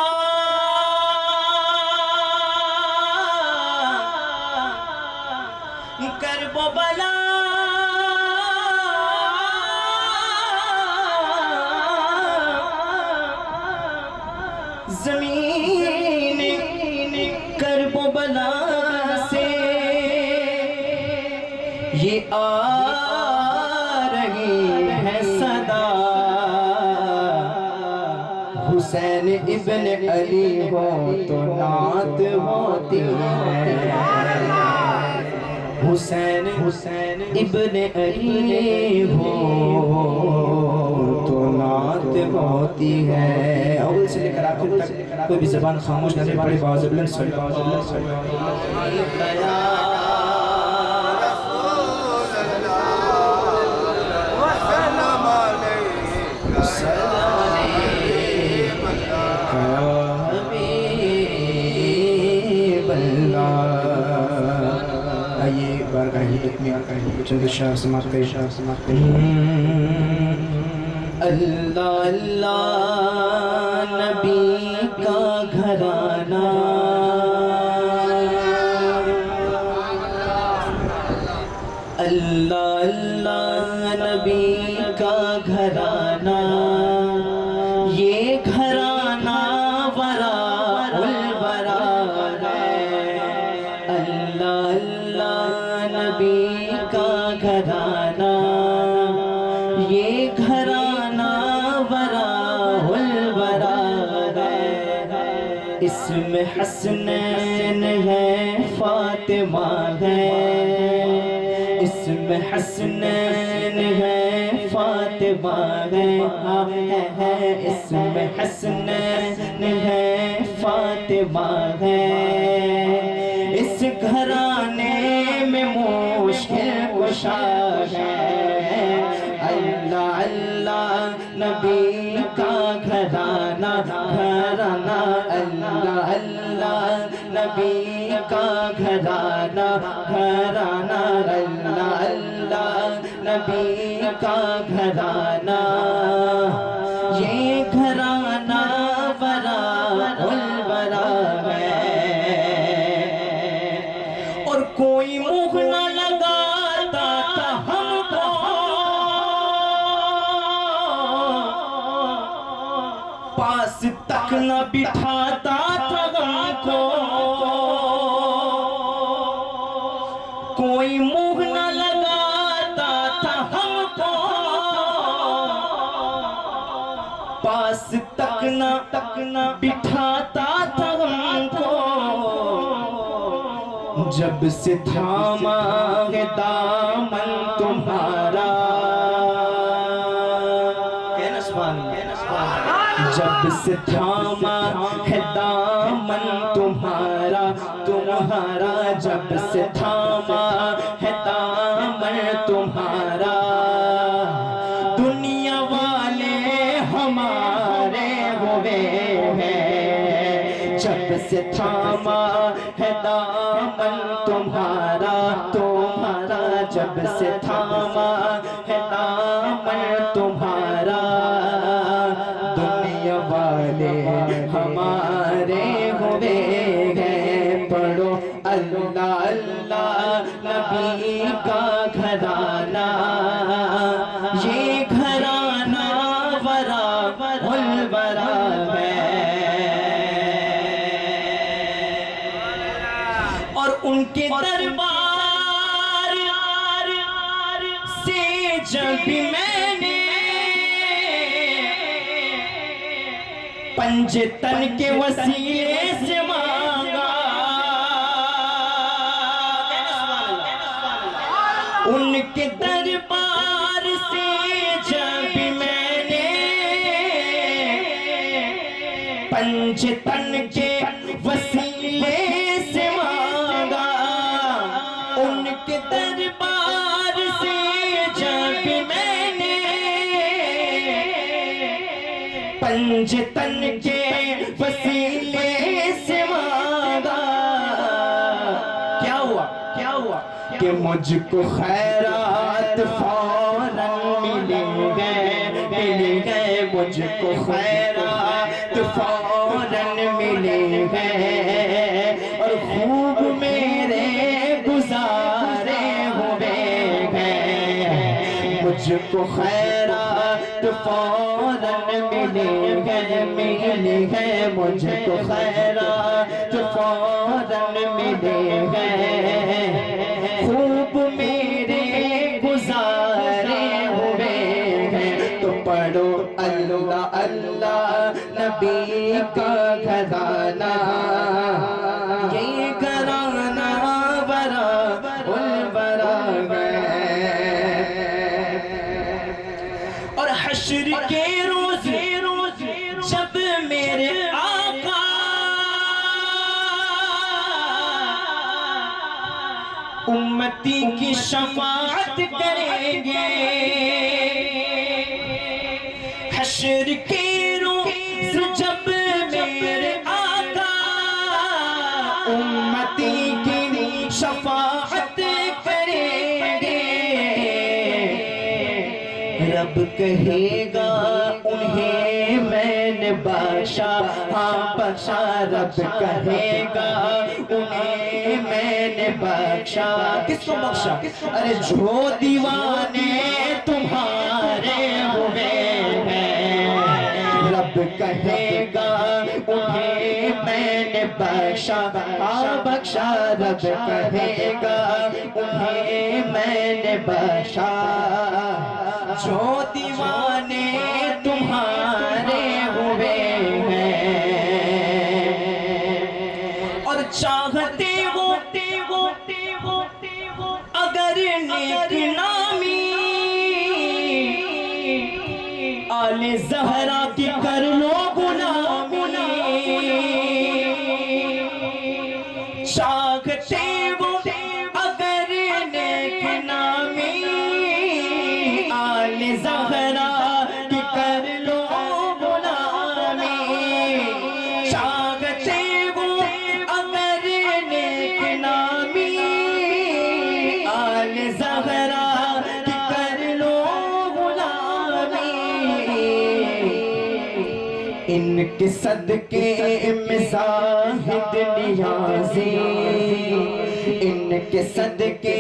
کرب و بلا زمین کرب و بلا سے یہ آ رہی ہے صدا، حسین ابن علی ہو تو نعت ہوتی ہے، حسین ابن علی ہو تو نعت ہوتی ہے. اول سے لے کر آخر تک کوئی بھی زبان خاموش نہ رہے. پڑھے باوز بلند صلی اللہ علیہ چند شعر سماعت کریں. اللہ اللہ نبی کا گھرانہ، اللہ اللہ نبی کا گھرانہ، یہ گھرانہ ورا الورا ہے. اللہ اللہ نبی کا گھرانہ، یہ گھرانہ اسم حسنین ہے فاطمہ ہے، اسم حسنین ہے فاطمہ ہے، اسم حسنین ہے فاطمہ ہے، اس گھرانے میں مشکل کشا ہے، اللہ اللہ نبی کا گھرانہ گھرانہ، اللہ اللہ نبی کا گھرانہ گھرانہ، اللہ اللہ نبی کا گھرانہ، یہ گھرانہ ورا الورا ہے، اور کوئی منہ نہ لگاتا تھا ہم کو، پاس تک نہ بٹھاتا تھا ہم کو، کوئی منہ نہ لگاتا تھا ہم کو، پاس تک نہ بٹھاتا تھا ہم کو، جب سے تھاما ہے دامن تمہارا، کہنا سبحان اللہ، جب سے تھاما ہے دامن تمہارا تمہارا، جب سے تھاما ہے دامن تمہارا، دنیا والے ہمارے ہوئے ہیں، جب سے تھاما ہے دامن تمہارا تمہارا، جب سے تھاما ہے دامن تمہارا، دنیا والے ہمارے ہوئے ہیں، پڑھو اللہ اللہ نبی کا گھرانہ، یہ گھرانہ ورا الورا ہے، اور ان کے دربار سے جب میں نے پنجتن کے وسیلے سے مانگا، ان کے دربار سے جب میں نے پنجتن کے وسیلے سے مانگا، ان کے دربار سے جب میں نے پنجتن کے وسیلے سے مانگا، کیا ہوا کہ مجھ کو خیرات فوراً ملیں گے، مجھ کو خیرات فوراً ملیں گے، اور خوب میرے گزارے ہوئے ہیں، مجھ کو خیرات فوراً ملیں گے، مجھ کو خیرات فوراً ملیں گے، خوب میرے گزارے ہوئے ہیں، تو پڑھو اللہ اللہ نبی کا گھرانہ، یہ گھرانہ ورا الورا ہے، اور حشر کے روز جب میرے آقا امتی کی شفاعت کریں گے، حشر کے روز جب میرے آقا امتی کی شفاعت کریں گے، رب کہے گا انہیں میں نے بخشا، ہاں بخشا، رب کہے گا انہیں میں نے بخشا، کس کو بخشا؟ ارے جو دیوانے تمہارے ہوئے ہیں، رب کہے گا انہیں میں نے بخشا، ہاں بخشا، رب کہے گا انہیں میں نے بخشا، جو دیوانے تمہارے ہوئے ہیں، اگر نیک نامی آل زہرا کی کر لو غلامی چاہتے وہ اگر نیک نامی آل زہرا کی کر لو غلامی چاہتے وہ اگر نیک نامی آل زہرا کی کر لو غلامی ان کے صدقے میں زاہد نیازی ان کے صدقے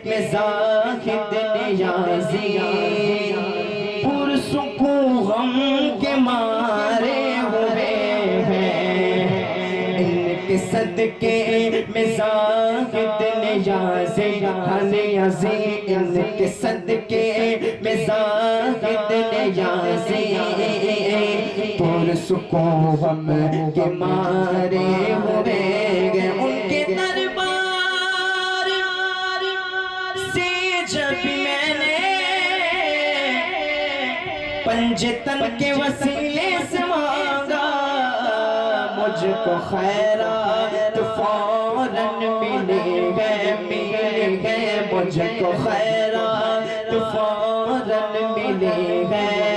میں زاہد نیازی پرسکون غم کے مارے ہوئے ہیں ان کے صدقے میں زاہد نیازی نیازی ان کے صدقے میں زاہد نیازی پرسکون غم کے مارے ہوئے گئے ان کے دربار سے جب میں نے پنجتن کے وسیلے سے مانگا مجھ کو خیرات فوراً ملے گئے مجھ کو خیرات فوراً ملے گئے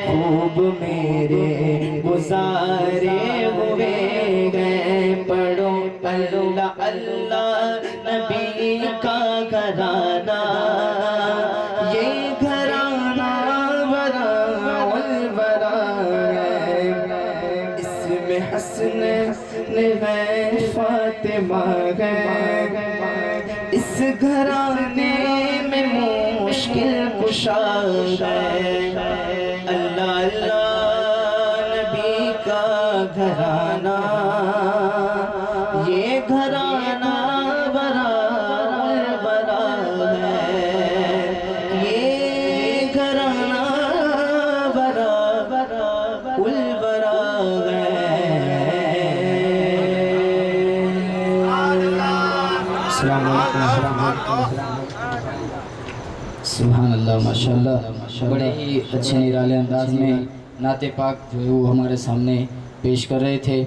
خوب میرے گزارے ہوئے گئے پڑھو اللہ اللہ نبی کا گھرانہ یہ گھرانہ ورا الورا ہے اس میں حسن ہے فاطمہ ہے اس گھرانے میں مشکل کشا ہے اللہ اللہ نبی کا گھرانہ یہ گھرانہ برا الورا ہے یہ گھرانہ برا الورا ہے السلام علیکم سبحان اللہ ماشاءاللہ بڑے ہی اچھے نرالے انداز میں نعت پاک جو ہے وہ ہمارے سامنے پیش کر رہے تھے.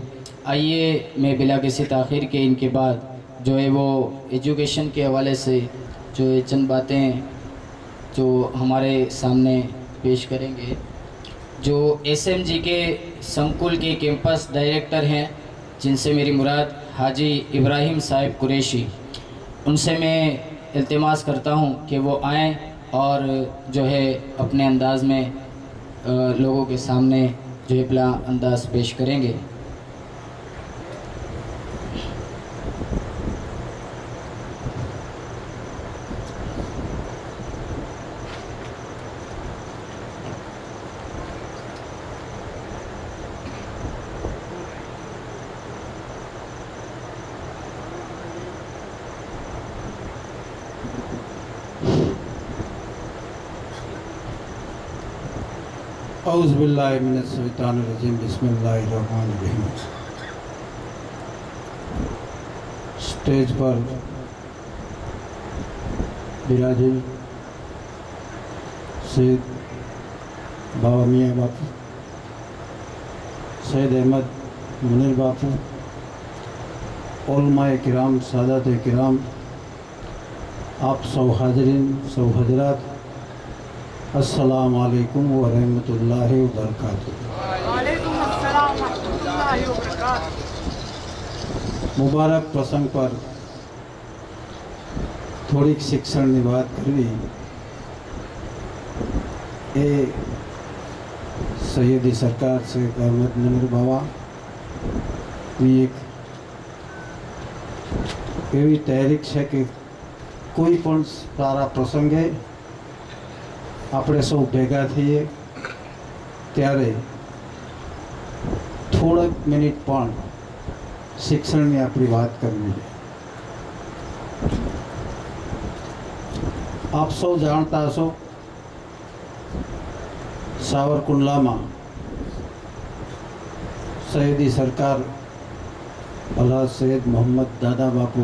آئیے میں بلا کسی تاخیر کے ان کے بعد جو ہے وہ ایجوکیشن کے حوالے سے جو ہے چند باتیں جو ہمارے سامنے پیش کریں گے. جو ایس ایم جی کے سنکل کے کیمپس ڈائریکٹر ہیں جن سے میری مراد حاجی ابراہیم صاحب قریشی، ان سے میں التماس کرتا ہوں کہ وہ آئیں اور جو ہے اپنے انداز میں لوگوں کے سامنے جو ہے اپنا انداز پیش کریں گے. اعوذ باللہ من الشیطان الرجیم بسم اللہ الرحمن الرحیم. اسٹیج پر براجل سید بابا میاں باپو، سید احمد منیر باپو، علماء کرام، سادات کرام، آپ سو حاضرین سو حضرات، السلام علیکم ورحمۃ اللہ وبرکاتہ. وعلیکم السلام ورحمۃ اللہ وبرکاتہ. મુબારક પ્રસંગ પર થોડીક શિક્ષણની વાત કરવી એ સૈયદી સરકાર શેખ અહમદ નમીર બાવાની એક એવી તહેરીક છે કે કોઈ પણ સારા પ્રસંગે આપણે સૌ ભેગા થઈએ ત્યારે થોડાક મિનિટ પણ શિક્ષણની આપણી વાત કરવી છે. આપ સૌ જાણતા હશો સાવરકુંડલામાં સૈયદી સરકાર અલ્હાજ સૈયદ મોહમ્મદ દાદા બાપુ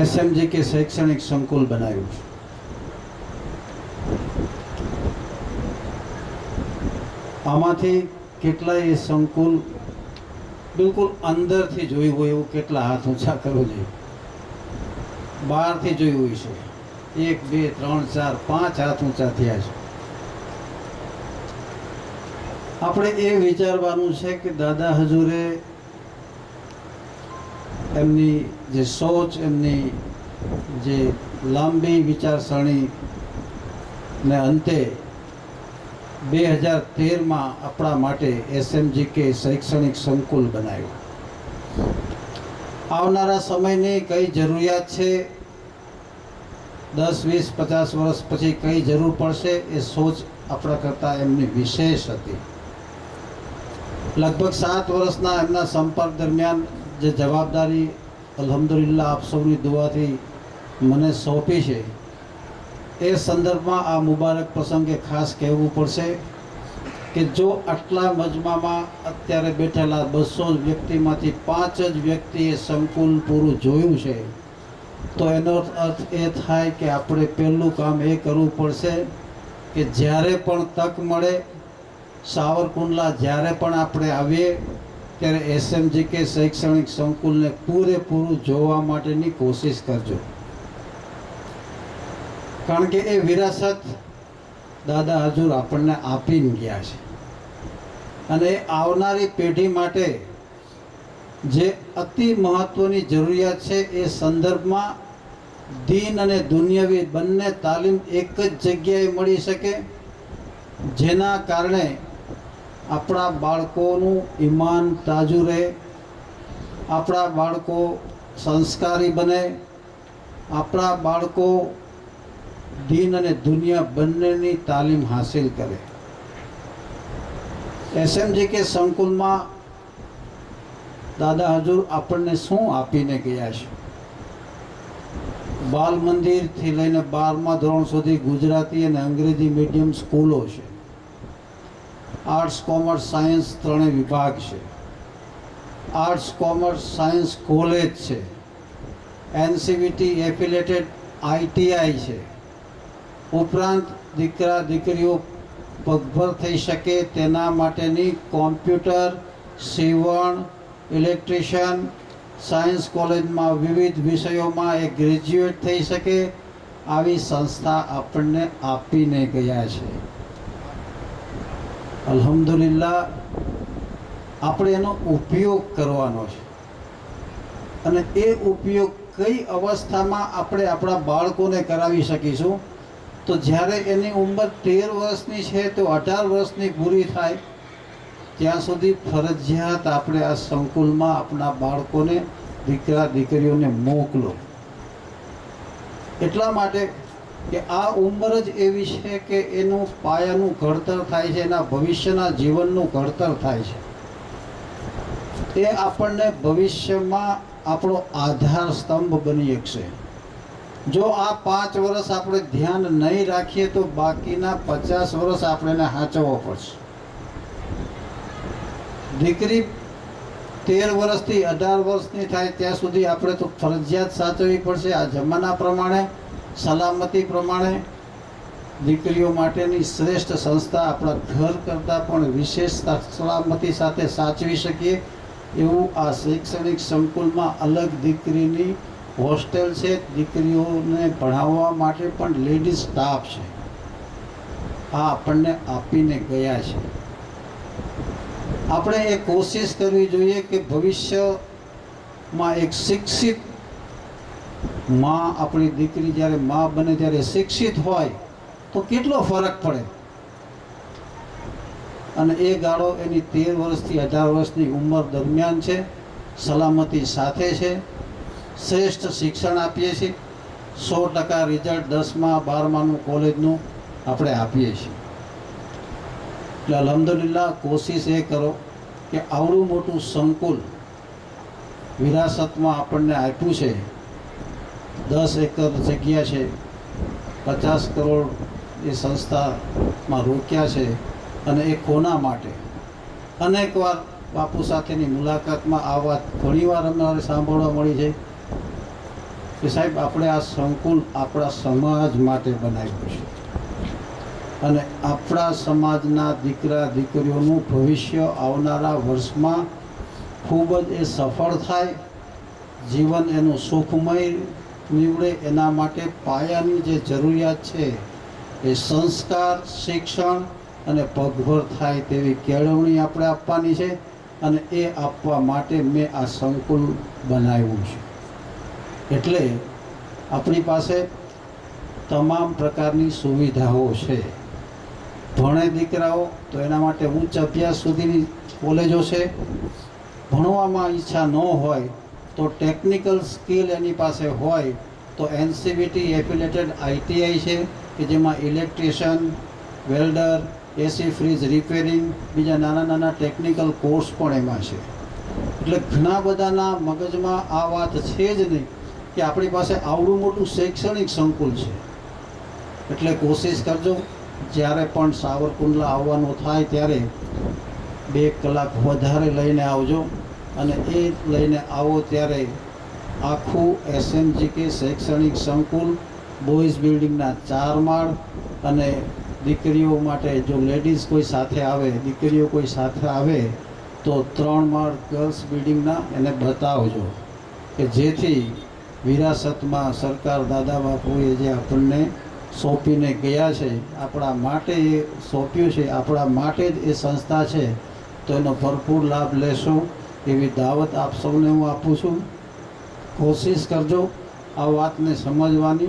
SMG કે શૈક્ષણિક સંકુલ બનાવ્યું છે. આમાંથી કેટલાય એ સંકુલ બિલકુલ અંદરથી જોયું હોય એવું કેટલા હાથ ઊંચા કરવો જોઈએ? બહારથી જોયું હોય છે 1 2 3 4 5 હાથ ઊંચા થયા છે. આપણે એ વિચારવાનું છે કે દાદા હજુરે એમની જે સોચ, એમની જે લાંબી વિચારસરણી ને અંતે 2013માં આપણા માટે SMG કે શૈક્ષણિક સંકુલ બનાવ્યું. આવનારા સમયની કઈ જરૂરિયાત છે, 10 20 50 વર્ષ પછી કઈ જરૂર પડશે, એ સોચ આપણા કરતાં એમની વિશેષ હતી. લગભગ 7 વર્ષના એમના સંપર્ક દરમિયાન જે જવાબદારી અલ્હમ્દુલિલ્લાહ આપ સૌની દુઆથી મને સોંપી છે, એ સંદર્ભમાં આ મુબારક પ્રસંગે ખાસ કહેવું પડશે કે જો આટલા મજમામાં અત્યારે બેઠેલા 200 વ્યક્તિમાંથી 5 જ વ્યક્તિએ સંકુલ પૂરું જોયું છે, તો એનો અર્થ એ થાય કે આપણે પહેલું કામ એ કરવું પડશે કે જ્યારે પણ તક મળે, સાવરકુંડલા જ્યારે પણ આપણે આવીએ ત્યારે SMG કે શૈક્ષણિક સંકુલને પૂરેપૂરું જોવા માટેની કોશિશ કરજો. કારણ કે એ વિરાસત દાદા હજુર આપણને આપીને ગયા છે અને આવનારી પેઢી માટે જે અતિ મહત્ત્વની જરૂરિયાત છે એ સંદર્ભમાં દીન અને દુનિયાવી બંને તાલીમ એક જ જગ્યાએ મળી શકે, જેના કારણે આપણા બાળકોનું ઈમાન તાજું રહે, આપણા બાળકો સંસ્કારી બને, આપણા બાળકો દીન અને દુનિયા બંનેની તાલીમ હાસિલ કરે. SMG કે સંકુલમાં દાદા હજુર આપણને શું આપીને ગયા છે? બાલ મંદિરથી લઈને 12મા ધોરણ સુધી ગુજરાતી અને અંગ્રેજી મીડિયમ સ્કૂલો છે. આર્ટ્સ, કોમર્સ, સાયન્સ ત્રણેય વિભાગ છે. આર્ટ્સ, કોમર્સ, સાયન્સ કોલેજ છે. NCVT એફિલેટેડ ITI છે. ઉપરાંત દીકરા દીકરીઓ પગભર થઈ શકે તેના માટેની કોમ્પ્યુટર, સીવણ, ઇલેક્ટ્રિશિયન, સાયન્સ કોલેજમાં વિવિધ વિષયોમાં એ ગ્રેજ્યુએટ થઈ શકે, આવી સંસ્થા આપણને આપીને ગયા છે. અલ્હમ્દુલિલ્લાહ આપણે એનો ઉપયોગ કરવાનો છે અને એ ઉપયોગ કઈ અવસ્થામાં આપણે આપણા બાળકોને કરાવી શકીશું? તો જ્યારે એની ઉંમર 13 વર્ષની છે તો 18 વર્ષની પૂરી થાય ત્યાં સુધી ફરજિયાત આપણે આ સંકુલમાં આપણા બાળકોને, દીકરા દીકરીઓને મોકલો. એટલા માટે કે આ ઉંમર જ એવી છે કે એનું પાયાનું ઘડતર થાય છે, એના ભવિષ્યના જીવનનું ઘડતર થાય છે. એ આપણને ભવિષ્યમાં આપણો આધાર સ્તંભ બની શકશે. જો આ 5 વર્ષ આપણે ધ્યાન નહીં રાખીએ તો બાકીના 50 વર્ષ આપણે એને સાચવવો પડશે. દીકરી 13 વર્ષથી 18 વર્ષની થાય ત્યાં સુધી આપણે તો ફરજિયાત સાચવવી પડશે. આ જમાના પ્રમાણે, સલામતી પ્રમાણે દીકરીઓ માટેની શ્રેષ્ઠ સંસ્થા આપણા ઘર કરતાં પણ વિશેષ સલામતી સાથે સાચવી શકીએ એવું આ શૈક્ષણિક સંકુલમાં અલગ દીકરીની હોસ્ટેલ છે. દીકરીઓને ભણાવવા માટે પણ લેડીઝ સ્ટાફ છે. આ આપણને આપીને ગયા છે. આપણે એ કોશિશ કરવી જોઈએ કે ભવિષ્યમાં એક શિક્ષિત માં, આપણી દીકરી જ્યારે માં બને ત્યારે શિક્ષિત હોય તો કેટલો ફરક પડે. અને એ ગાળો એની 13 વર્ષથી 18 વર્ષની ઉંમર દરમિયાન છે, સલામતી સાથે છે, શ્રેષ્ઠ શિક્ષણ આપીએ છીએ, 100% રિઝલ્ટ 10મા 12માનું કોલેજનું આપણે આપીએ છીએ. એટલે અલ્હમ્દુલિલ્લાહ કોશિશ એ કરો કે આવડું મોટું સંકુલ વિરાસતમાં આપણને આપ્યું છે. 10 એકર જગ્યા છે, 50 કરોડ એ સંસ્થામાં રોક્યા છે અને એ કોના માટે? અનેકવાર બાપુ સાથેની મુલાકાતમાં આ વાત ઘણીવાર અમારે સાંભળવા મળી છે કે સાહેબ આપણે આ સંકુલ આપણા સમાજ માટે બનાવ્યું છે અને આપણા સમાજના દીકરા દીકરીઓનું ભવિષ્ય આવનારા વર્ષમાં ખૂબ જ એ સફળ થાય, જીવન એનું સુખમય નીવડે, એના માટે પાયાની જે જરૂરિયાત છે એ સંસ્કાર, શિક્ષણ અને પગભર થાય તેવી કેળવણી આપણે આપવાની છે અને એ આપવા માટે મેં આ સંકુલ બનાવ્યું છે. એટલે આપણી પાસે તમામ પ્રકારની સુવિધાઓ છે. ભણે દીકરાઓ તો એના માટે ઉચ્ચ અભ્યાસ સુધીની કોલેજો છે. ભણવામાં ઈચ્છા ન હોય તો ટેકનિકલ સ્કિલ એની પાસે હોય તો NCVT એફિલેટેડ ITI છે કે જેમાં ઇલેક્ટ્રિશિયન, વેલ્ડર, એસી ફ્રીજ રિપેરિંગ, બીજા નાના નાના ટેકનિકલ કોર્સ પણ એમાં છે. એટલે ઘણા બધાના મગજમાં આ વાત છે જ નહીં કે આપણી પાસે આવડું મોટું શૈક્ષણિક સંકુલ છે. એટલે કોશિશ કરજો જ્યારે પણ સાવરકુંડલા આવવાનું થાય ત્યારે 2 કલાક વધારે લઈને આવજો અને એ લઈને આવો ત્યારે આખું SMGK શૈક્ષણિક સંકુલ બોયઝ બિલ્ડિંગના 4 માળ અને દીકરીઓ માટે જો લેડીઝ કોઈ સાથે આવે, દીકરીઓ કોઈ સાથે આવે તો 3 માળ ગર્લ્સ બિલ્ડિંગના એને બતાવજો કે જેથી વિરાસતમાં સરકાર દાદા બાપુએ જે આપણને સોંપીને ગયા છે, આપણા માટે એ સોંપ્યું છે, આપણા માટે જ એ સંસ્થા છે, તો એનો ભરપૂર લાભ લેશો એવી દાવત આપ સૌને હું આપું છું. કોશિશ કરજો આ વાતને સમજવાની.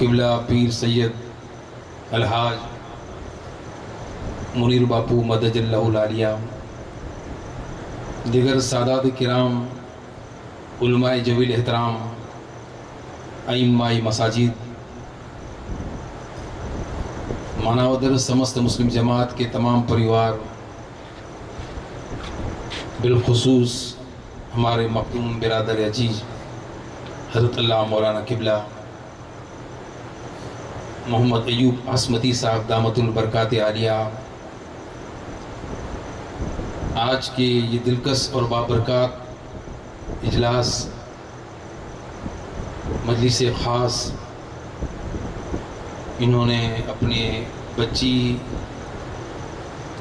قبلہ پیر سید الحاج منیر باپو مدد اللہ العالیہ، دیگر سادات کرام، علماء جویل احترام، ائمہ مساجد، ماناودر سمست مسلم جماعت کے تمام پریوار، بالخصوص ہمارے مقدوم برادر عزیز حضرت اللہ مولانا قبلہ محمد ایوب عصمتی صاحب دامت البرکات عالیہ، آج کے یہ دلکش اور بابرکات اجلاس مجلس خاص انہوں نے اپنے بچی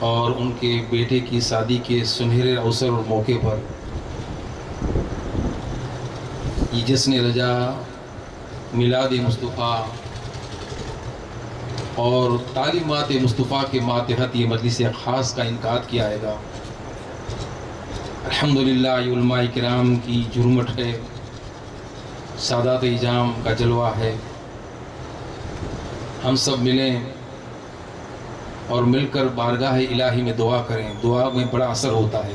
اور ان کے بیٹے کی شادی کے سنہرے اوسر اور موقع پر یہ جشن رجا میلاد مصطفیٰ اور تعلیمات مصطفیٰ کے ماتحت یہ مجلس خاص کا انعقاد کیا ہے گا۔ الحمدللہ یہ علماء کرام کی جرمٹ ہے، سادات اجام کا جلوہ ہے۔ ہم سب ملیں اور مل کر بارگاہ الہی میں دعا کریں، دعا میں بڑا اثر ہوتا ہے،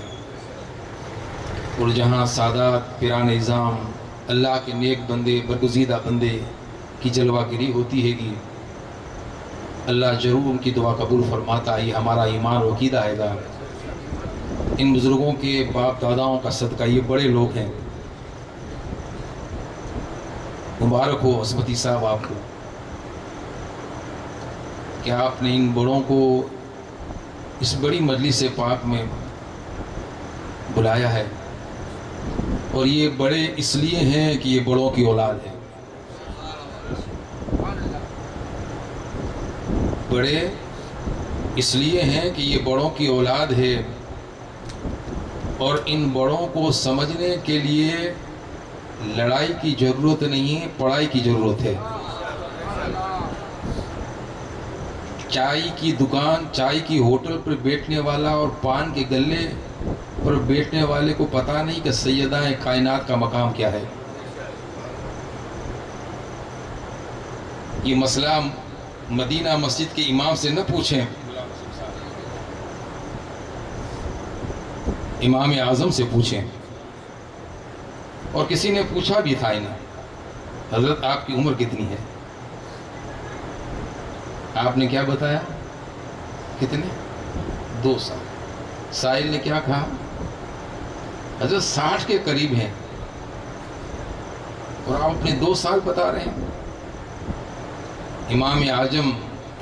اور جہاں سادات پیران اعظام اللہ کے نیک بندے برگزیدہ بندے کی جلوہ گری ہوتی ہے گی، اللہ ضرور ان کی دعا قبول فرماتا ہے۔ یہ ہمارا ایمان و عقیدہ ہے گا۔ ان بزرگوں کے باپ داداؤں کا صدقہ، یہ بڑے لوگ ہیں، مبارک ہو عصمتی صاحب آپ کو کہ آپ نے ان بڑوں کو اس بڑی مجلس پاک میں بلایا ہے، اور یہ بڑے اس لیے ہیں کہ یہ بڑوں کی اولاد ہے۔ بڑے اس لیے ہیں کہ یہ بڑوں کی اولاد ہے، اور ان بڑوں کو سمجھنے کے لیے لڑائی کی ضرورت نہیں ہے، پڑھائی کی ضرورت ہے۔ چائے کی دکان، چائے کی ہوٹل پر بیٹھنے والا اور پان کے گلے پر بیٹھنے والے کو پتہ نہیں کہ سیدہ کائنات کا مقام کیا ہے۔ یہ مسئلہ مدینہ مسجد کے امام سے نہ پوچھیں، امام اعظم سے پوچھیں، اور کسی نے پوچھا بھی تھا انہیں، حضرت آپ کی عمر کتنی ہے؟ آپ نے کیا بتایا؟ کتنے؟ 2 سال۔ سائل نے کیا کہا؟ حضرت 60 کے قریب ہیں، اور آپ اپنے 2 سال بتا رہے ہیں۔ امام اعظم،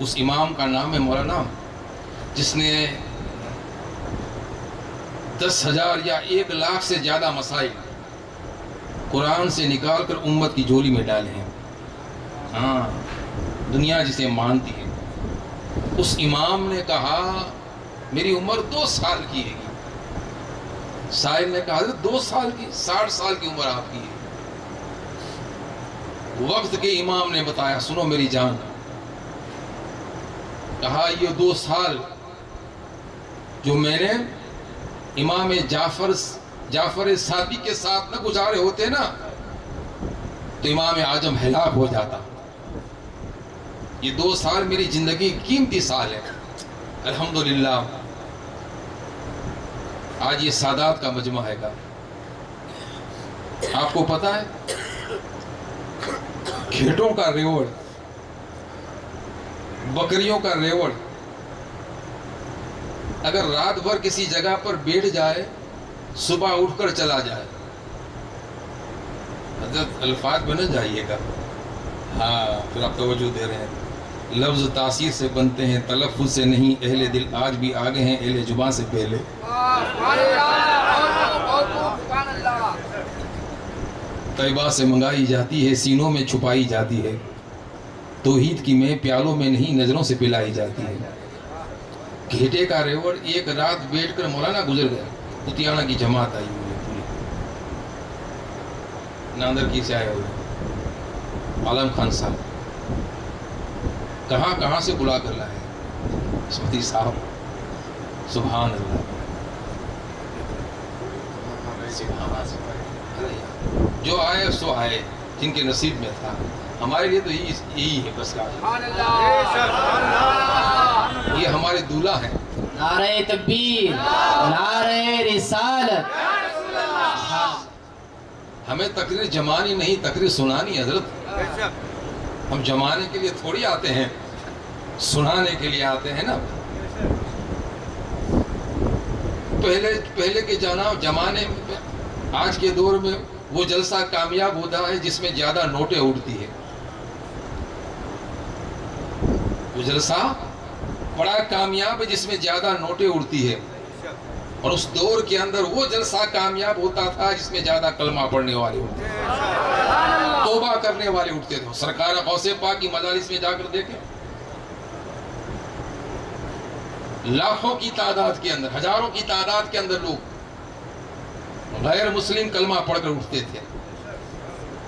اس امام کا نام ہے مولانا جس نے 10,000 یا 1,00,000 سے زیادہ مسائل قرآن سے نکال کر امت کی جھولی میں ڈالے ہیں۔ ہاں، دنیا جسے مانتی ہے۔ اس امام نے کہا میری عمر 2 سال کی ہے۔ سائل نے کہا حضرت 2 سال کی؟ 60 سال کی عمر آپ کی ہے۔ وقت کے امام نے بتایا سنو میری جان، کہا یہ 2 سال جو میں نے امام جعفر صادق کے ساتھ نہ گزارے ہوتے نا تو امام اعظم ہلاک ہو جاتا۔ یہ 2 سال میری زندگی قیمتی سال ہے۔ الحمدللہ آج یہ سادات کا مجمع ہے گا۔ آپ کو پتا ہے گھیٹوں کا ریوڑ، بکریوں کا ریوڑ اگر رات بھر کسی جگہ پر بیٹھ جائے، صبح اٹھ کر چلا جائے، حضرت الفاظ میں نہ جائیے گا، ہاں پھر آپ توجہ دے رہے ہیں، لفظ تاثیر سے بنتے ہیں، تلفظ سے نہیں۔ اہل دل آج بھی آگے ہیں اہل زبان سے پہلے۔ طیبہ سے منگائی جاتی ہے، سینوں میں چھپائی جاتی ہے، توحید کی میں پیالوں میں نہیں نظروں سے پلائی جاتی ہے۔ گھیٹے کا ریوڑ ایک رات بیٹھ کر مولانا گزر گیا، کتیانہ کی جماعت آئی ہوئی پوری، ناندر کی سے آئے ہوئے، عالم خان صاحب کہاں کہاں سے بلا کر لائے، اسمتی صاحب، سبحان اللہ، جو آئے سو آئے، جن کے نصیب میں تھا۔ ہمارے لیے تو یہی ہے بس. یہ ہمارے دولہا ہیں. نعرہ تکبیر، نعرہ رسالت. ہمیں تقریر جمانی نہیں، تقریر سنانی حضرت. ہم جمانے کے لیے تھوڑی آتے ہیں، سنانے کے لیے آتے ہیں نا. پہلے کے زمانے میں، آج کے دور میں وہ جلسہ کامیاب ہوتا ہے جس میں زیادہ نوٹیں اڑتی ہے. وہ جلسہ بڑا کامیاب ہے جس میں زیادہ نوٹیں اڑتی ہے. اور اس دور کے اندر وہ جلسہ کامیاب ہوتا تھا جس میں زیادہ کلمہ پڑھنے والے ہوتے تھے، توبہ کرنے والے اٹھتے تھے. سرکار غوث پاک کی مجالس میں جا کر دیکھیں، لاکھوں کی تعداد کے اندر، ہزاروں کی تعداد کے اندر لوگ غیر مسلم کلمہ پڑھ کر اٹھتے تھے.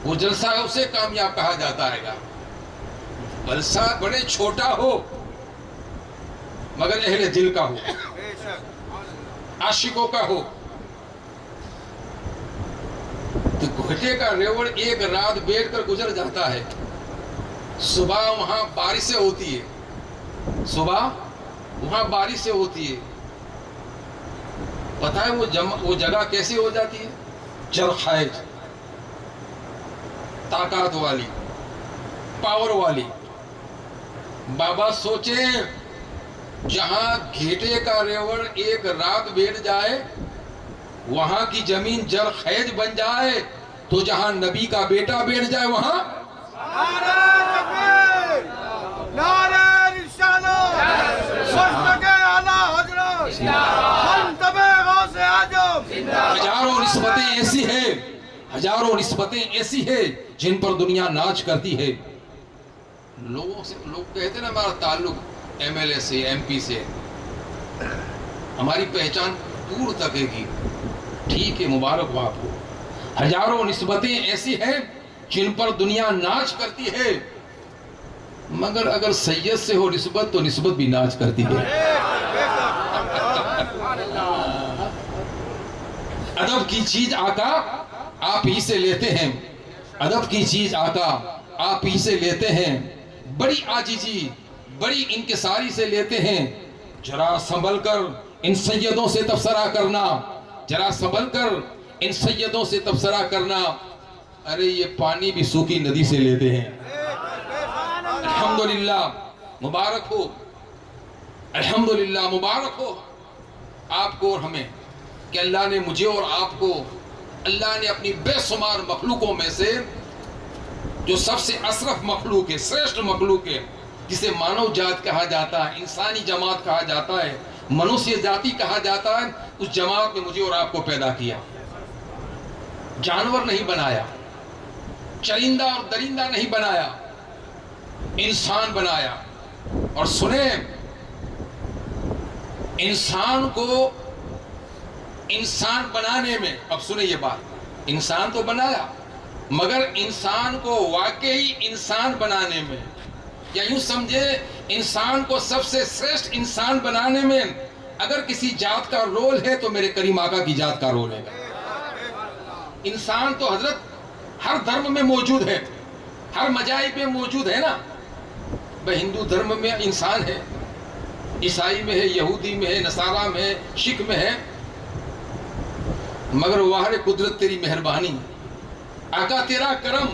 وہ جلسہ اسے کامیاب کہا جاتا ہے گا. جلسہ بڑے چھوٹا ہو مگر اہل دل کا ہو، عاشقوں کا ہو. تو گھٹے کا ریوڑ ایک رات بیٹھ کر گزر جاتا ہے. صبح وہاں بارشیں ہوتی ہے، صبح وہاں بارشیں ہوتی ہے. پتہ ہے وہ جگہ کیسی ہو جاتی ہے؟ جرخیز، طاقت والی، پاور والی. بابا سوچیں جہاں گھیٹے کا ریوڑ ایک رات بیٹھ جائے وہاں کی زمین جرخیز بن جائے، تو جہاں نبی کا بیٹا بیٹھ جائے وہاں ہزاروں نسبتیں ایسی ہیں، ہزاروں نسبتیں ایسی ہیں جن پر دنیا ناچ کرتی ہے. لوگ کہتے ہیں نا ہمارا تعلق ایم ایل اے سے، ایم پی سے، ہماری پہچان دور تک ہے گی. ٹھیک ہے، مبارک ہو آپ کو. ہزاروں نسبتیں ایسی ہیں جن پر دنیا ناچ کرتی ہے، مگر اگر سید سے ہو نسبت تو نسبت بھی ناچ کرتی ہے. ادب کی چیز آقا آپ ہی سے لیتے ہیں، ادب کی چیز آقا آپ ہی سے لیتے ہیں. بڑی عاجزی، بڑی انکساری سے لیتے ہیں. ذرا سنبھل کر ان سیدوں سے تبصرہ کرنا، ذرا سنبھل کر ان سیدوں سے تبصرہ کرنا. ارے یہ پانی بھی سوکھی ندی سے لیتے ہیں. الحمدللہ، مبارک ہو، الحمدللہ مبارک ہو آپ کو اور ہمیں کہ اللہ نے مجھے اور آپ کو، اللہ نے اپنی بے شمار مخلوقوں میں سے جو سب سے اشرف مخلوق ہے، سریشٹھ مخلوق ہے، جسے مانو جات کہا جاتا ہے، انسانی جماعت کہا جاتا ہے، منوشی ذاتی کہا جاتا ہے، اس جماعت میں مجھے اور آپ کو پیدا کیا. جانور نہیں بنایا، چرندہ اور درندہ نہیں بنایا، انسان بنایا. اور سنیں، انسان کو انسان بنانے میں، اب سنیں یہ بات، انسان تو بنایا مگر انسان کو واقعی انسان بنانے میں، یا یوں سمجھے انسان کو سب سے سریشٹھ انسان بنانے میں اگر کسی ذات کا رول ہے تو میرے کریم آقا کی ذات کا رول ہے. انسان تو حضرت ہر دھرم میں موجود ہے، ہر مذاہب میں موجود ہے نا. ہندو دھرم میں انسان ہے، عیسائی میں ہے، یہودی میں ہے، نصارہ میں ہے، سکھ میں ہے. مگر واہر قدرت تیری مہربانی، آقا تیرا کرم،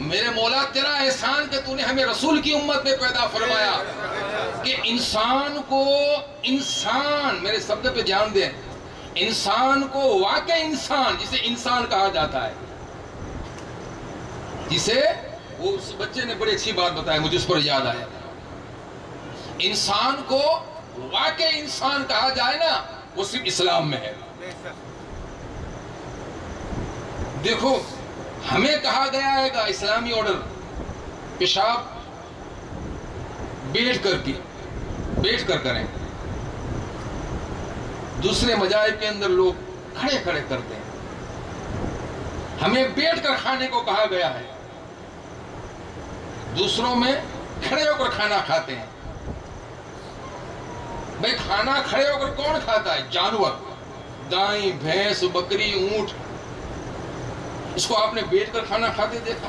میرے مولا تیرا احسان کہ تو نے ہمیں رسول کی امت میں پیدا فرمایا کہ انسان کو، انسان میرے شبد پہ دھیان دیں، انسان کو واقع انسان جسے انسان کہا جاتا ہے، جسے وہ اس بچے نے بڑی اچھی بات بتایا، مجھے اس پر یاد آیا. انسان کو واقع انسان کہا جائے نا، وہ صرف اسلام میں ہے. دیکھو ہمیں کہا گیا ہے گا اسلامی آرڈر، پیشاب بیٹھ کر کریں. دوسرے مذاہب کے اندر لوگ کھڑے کھڑے کرتے ہیں. ہمیں بیٹھ کر کھانے کو کہا گیا ہے، دوسروں میں کھڑے ہو کر کھانا کھاتے ہیں. بھئی کھانا کھڑے ہو کر کون کھاتا ہے؟ جانور، گائیں، بھینس، بکری، اونٹ. اس کو آپ نے بیٹھ کر کھانا کھاتے دیکھا؟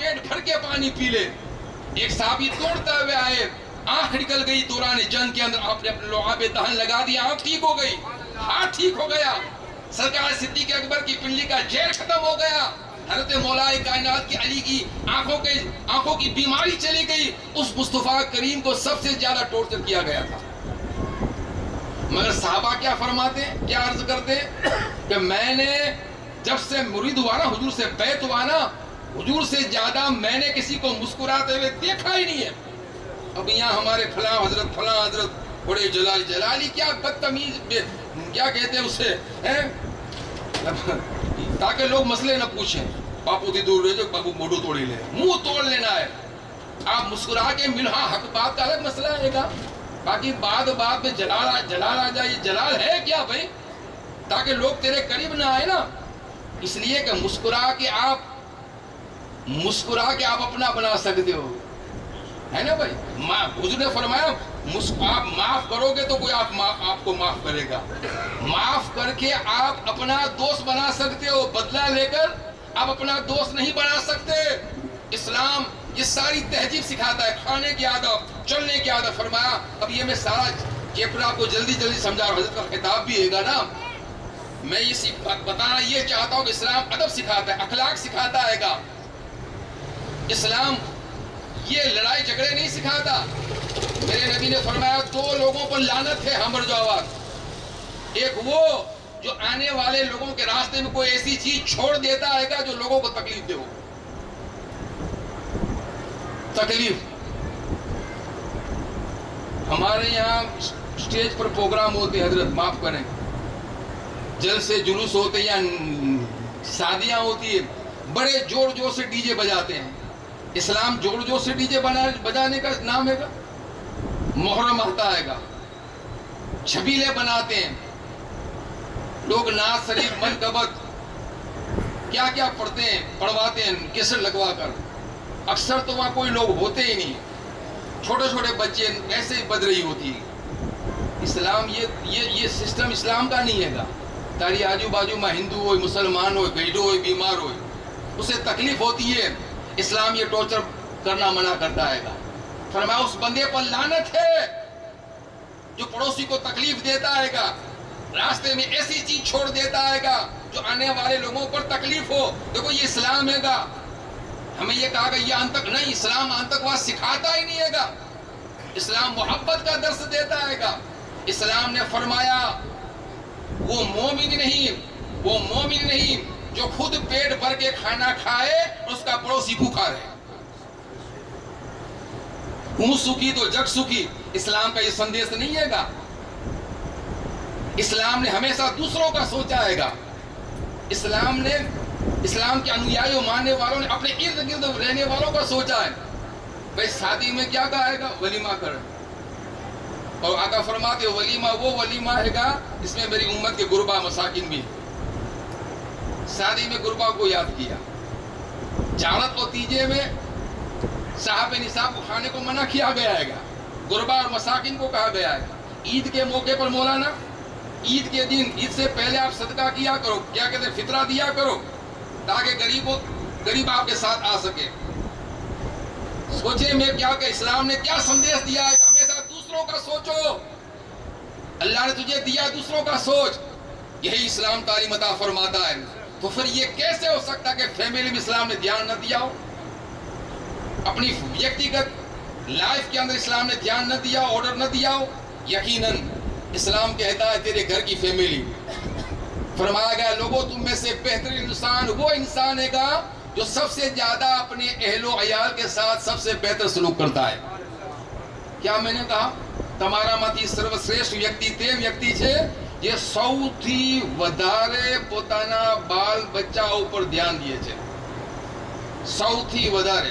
پیٹ بھر کے پانی پی لے. ایک صحابی دوڑتا ہوئے آئے, آنکھ نکل گئی دوران جنگ کے اندر, آپ نے اپنے لعاب دہن لگا دیا, آنکھ ٹھیک ہو گئی, ہاتھ ٹھیک ہو گیا, سرکار صدیق اکبر کی پنڈلی کا زہر ختم ہو گیا, حضرت مولا کائنات کی علی کی آنکھوں کی بیماری چلی گئی. اس مصطفیٰ کریم کو سب سے زیادہ ٹارچر کیا گیا تھا. مگر صحابہ کیا فرماتے ہیں, کیا عرض کرتے ہیں کہ میں نے جب سے مرید ہوا نا, حضور سے بیعت ہوا نا, حضور سے زیادہ میں نے کسی کو مسکراتے ہوئے دیکھا ہی نہیں ہے. اب یہاں ہمارے فلاں حضرت بڑے جلالی کیا بدتمیز, کیا کہتے ہیں اسے, تاکہ لوگ مسئلے نہ پوچھیں. باپو دی دور رہے جو باپو موڈو توڑی لے, منہ توڑ لینا ہے. آپ مسکرا کے ملہا حق بات کا الگ مسئلہ ہے گا, باقی بات میں جلال آ جائے. یہ جلال ہے کیا بھائی, تاکہ لوگ تیرے قریب نہ آئے نا. اس لیے کہ مسکرا کے آپ اپنا بنا سکتے ہو, ہے نا بھائی. حضور نے فرمایا آپ معاف کرو گے تو کوئی آپ کو معاف کرے گا. معاف کر کے آپ اپنا دوست بنا سکتے ہو, بدلہ لے کر آپ اپنا دوست نہیں بنا سکتے. اسلام یہ ساری تہذیب سکھاتا ہے, کھانے کی عادت, چلنے کی عادت. فرمایا اب یہ میں سارا چیپٹر آپ کو جلدی سمجھا رہا ہوں, حضرت کا خطاب بھی ہے گا نا. میں یہ بتانا یہ چاہتا ہوں کہ اسلام ادب سکھاتا ہے, اخلاق سکھاتا ہے گا. اسلام یہ لڑائی جھگڑے نہیں سکھاتا. میرے نبی نے فرمایا 2 لوگوں پر لعنت ہے, ہمر جو آواز. ایک وہ جو آنے والے لوگوں کے راستے میں کوئی ایسی چیز چھوڑ دیتا ہے گا جو لوگوں کو تکلیف دے. تکلیف ہمارے یہاں اسٹیج پر پروگرام ہوتے, حضرت معاف کریں, جلسے جلوس ہوتے یا شادیاں ہوتی ہے, بڑے زور سے ڈی جے بجاتے ہیں. اسلام زور سے ڈی جے بجانے کا نام ہے گا, محرم آتا ہے گا, چھبیلے بناتے ہیں لوگ, ناز شریف منقبت کیا کیا پڑھواتے ہیں کیسٹ لگوا کر. اکثر تو وہاں کوئی لوگ ہوتے ہی نہیں, چھوٹے بچے ایسے ہی بج رہی ہوتی ہے. اسلام یہ سسٹم اسلام کا نہیں ہے گا. تاری آجو باجو میں ہندو ہوئے, مسلمان ہوئے, گھیڈو ہوئے, بیمار ہوئے, اسے تکلیف ہوتی ہے. اسلام یہ ٹارچر کرنا منع کرتا ہے گا. فرمایا اس بندے پر لعنت ہے جو پڑوسی کو تکلیف دیتا ہے گا, راستے میں ایسی چیز چھوڑ دیتا ہے گا جو آنے والے لوگوں پر تکلیف ہو. دیکھو یہ اسلام ہے گا. ہمیں یہ کہا کہ یہ انتک نہیں, اسلام انتکواد سکھاتا ہی نہیں ہے گا. اسلام محبت کا درس دیتا ہے گا. اسلام نے فرمایا وہ مومن نہیں جو خود پیٹ بھر کے کھانا کھائے اور اس کا پڑوسی بھوکا رہے. ہوں سکھی تو جگ سکھی. اسلام کا یہ سندیش نہیں ہے گا. اسلام نے ہمیشہ دوسروں کا سوچا ہے گا. اسلام کے انویائی و ماننے والوں نے اپنے ارد گرد رہنے والوں کا سوچا ہے. بھائی شادی میں کیا کہا ہے گا, ولیمہ کر. اور آقا فرماتے ولیمہ وہ ولیمہ ہے گا اس میں میری امت کے غربا مساکین بھی. شادی میں غربا کو یاد کیا. جانت اور تیجے میں صاحب نصاب کو کھانے کو منع کیا گیا ہے گا. غربا اور مساکین کو کہا گیا ہے. عید کے موقع پر مولانا, عید کے دن, عید سے پہلے آپ صدقہ کیا کرو, کیا کہتے ہیں فطرہ دیا کرو, تاکہ غریب آپ کے ساتھ آ سکے. سوچے میں کیا کہ اسلام نے کیا سندیش دیا ہے, ہمیشہ دوسروں کا سوچو. اللہ نے تجھے دیا دوسروں کا سوچ, یہی اسلام تعلیم عطا فرماتا ہے. تو پھر یہ کیسے ہو سکتا کہ فیملی میں اسلام نے دھیان نہ دیا ہو, اپنی ویکتیگت لائف کے اندر اسلام نے دھیان نہ دیا, آرڈر نہ دیا ہو. یقیناً اسلام کہتا ہے تیرے گھر کی فیملی. فرمایا گیا لوگوں تم میں سے بہترین انسان وہ انسان ہے گا جو سب سے زیادہ اپنے اہل و عیال کے ساتھ سب سے بہتر سلوک کرتا ہے. کیا میں نے کہا તમારા માંથી સર્વશ્રેષ્ઠ વ્યક્તિ તે વ્યક્તિ છે જે સૌથી વધારે પોતાના બાલ બચ્ચા ઉપર ધ્યાન દે છે. સૌથી વધારે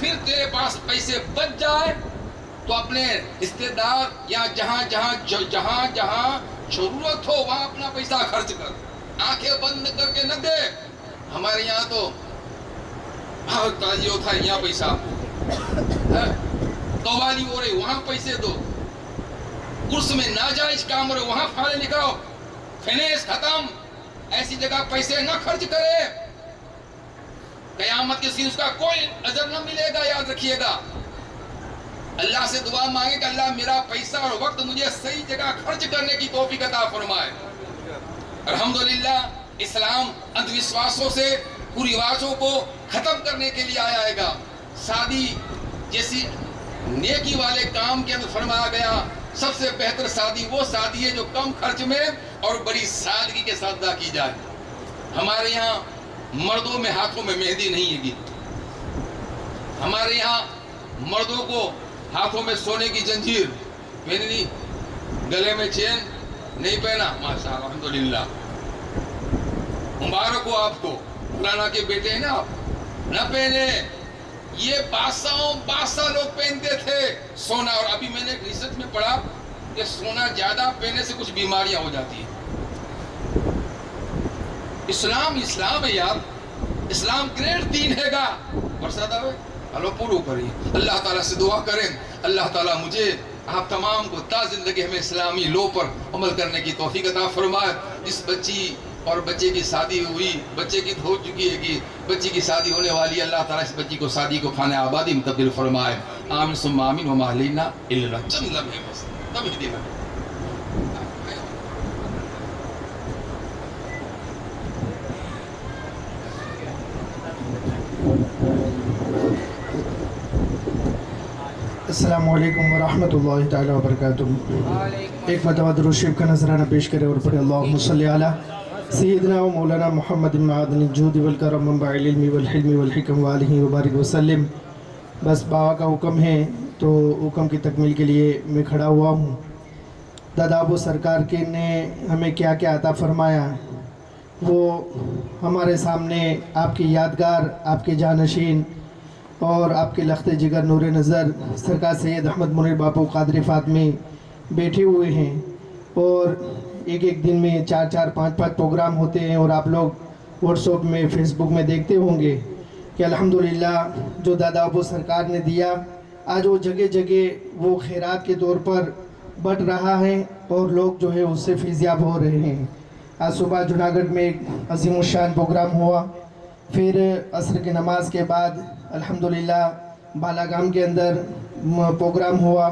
پھر تیرے پاس پیسے بچ جائے تو اپنے رشتے دار یا جہاں جہاں ضرورت ہو وہاں اپنا پیسہ خرچ کر، آنکھیں بند کر کے نہ دے۔ ہمارے یہاں تو بہت تازیو تھا، یہاں پیسہ قوالی ہو رہی وہاں پیسے دو، کورس میں ناجائز کام ہو رہے وہاں فائدے نکاؤ، فائنینس ختم، ایسی جگہ پیسے نہ خرچ کرے، قیامت کے دن اس کا کوئی اجر نہ ملے گا۔ یاد رکھیے گا، اللہ سے دعا مانگے کہ اللہ میرا پیسہ اور وقت مجھے صحیح جگہ خرچ کرنے کی توفیق عطا فرمائے۔ الحمدللہ اسلام اندھ وشواسوں سے کریوازوں کو ختم کرنے کے لیے آیا ہے گا۔ شادی جیسی نیکی والے کام کے اندر فرمایا گیا سب سے بہتر شادی وہ شادی ہے جو کم خرچ میں اور بڑی سادگی کے ساتھ ادا کی جائے۔ ہمارے یہاں مردوں میں ہاتھوں میں مہندی نہیں ہے گی، ہمارے یہاں مردوں کو ہاتھوں میں سونے کی جنجیر پہنی، گلے میں چین نہیں پہنا، ماشاء اللہ الحمدللہ، مبارک ہو آپ کو، مولانا کے بیٹے ہیں نا آپ، نہ پہنے۔ یہ بادشاہ لوگ پہنتے تھے سونا، اور ابھی میں نے ریسرچ میں پڑھا کہ سونا زیادہ پہننے سے کچھ بیماریاں ہو جاتی ہیں۔ اسلام ہے یار، اسلام گریٹ دین ہے گا۔ برسات آوے اللہ پورو کری، اللہ تعالیٰ سے دعا کریں اللہ تعالیٰ مجھے آپ تمام کو تا زندگی ہمیں اسلامی لو پر عمل کرنے کی توفیق عطا فرمائے۔ جس بچی اور بچے کی شادی ہوئی، بچے کی ہو چکی ہے کہ بچی کی شادی ہونے والی ہے، اللہ تعالیٰ اس بچی کو شادی کو خانہ آبادی میں تبدیل فرمائے۔ آمین ثم آمین وما علینا الا البلاغ۔ چند لمحے بس تب ہی دینا۔ السلام علیکم ورحمۃ اللہ تعالیٰ وبرکاتہ۔ ایک مرتبہ درود شریف کا نذرانہ پیش کرے اور پڑھے اللہم صلی علی سیدنا و مولانا محمد معدن الجود والکرم منبع العلم والحلم والحکم وآلہ وبارک وسلم۔ بس بابا کا حکم ہے تو حکم کی تکمیل کے لیے میں کھڑا ہوا ہوں۔ دادا ابو سرکار کے نے ہمیں کیا کیا عطا فرمایا وہ ہمارے سامنے آپ کی یادگار، آپ کے جانشین اور آپ کے لخت جگر نور نظر سرکار سید احمد منیر باپو قادری فاطمی بیٹھے ہوئے ہیں، اور ایک دن میں 4 5 پروگرام ہوتے ہیں، اور آپ لوگ واٹس ایپ میں فیس بک میں دیکھتے ہوں گے کہ الحمدللہ جو دادا ابو سرکار نے دیا آج وہ جگہ جگہ وہ خیرات کے طور پر بٹ رہا ہے، اور لوگ جو ہے اس سے فیضیاب ہو رہے ہیں۔ آج صبح جوناگڑھ میں ایک عظیم الشان پروگرام ہوا، پھر عصر کی نماز کے بعد الحمدللہ بالاگام کے اندر پروگرام ہوا،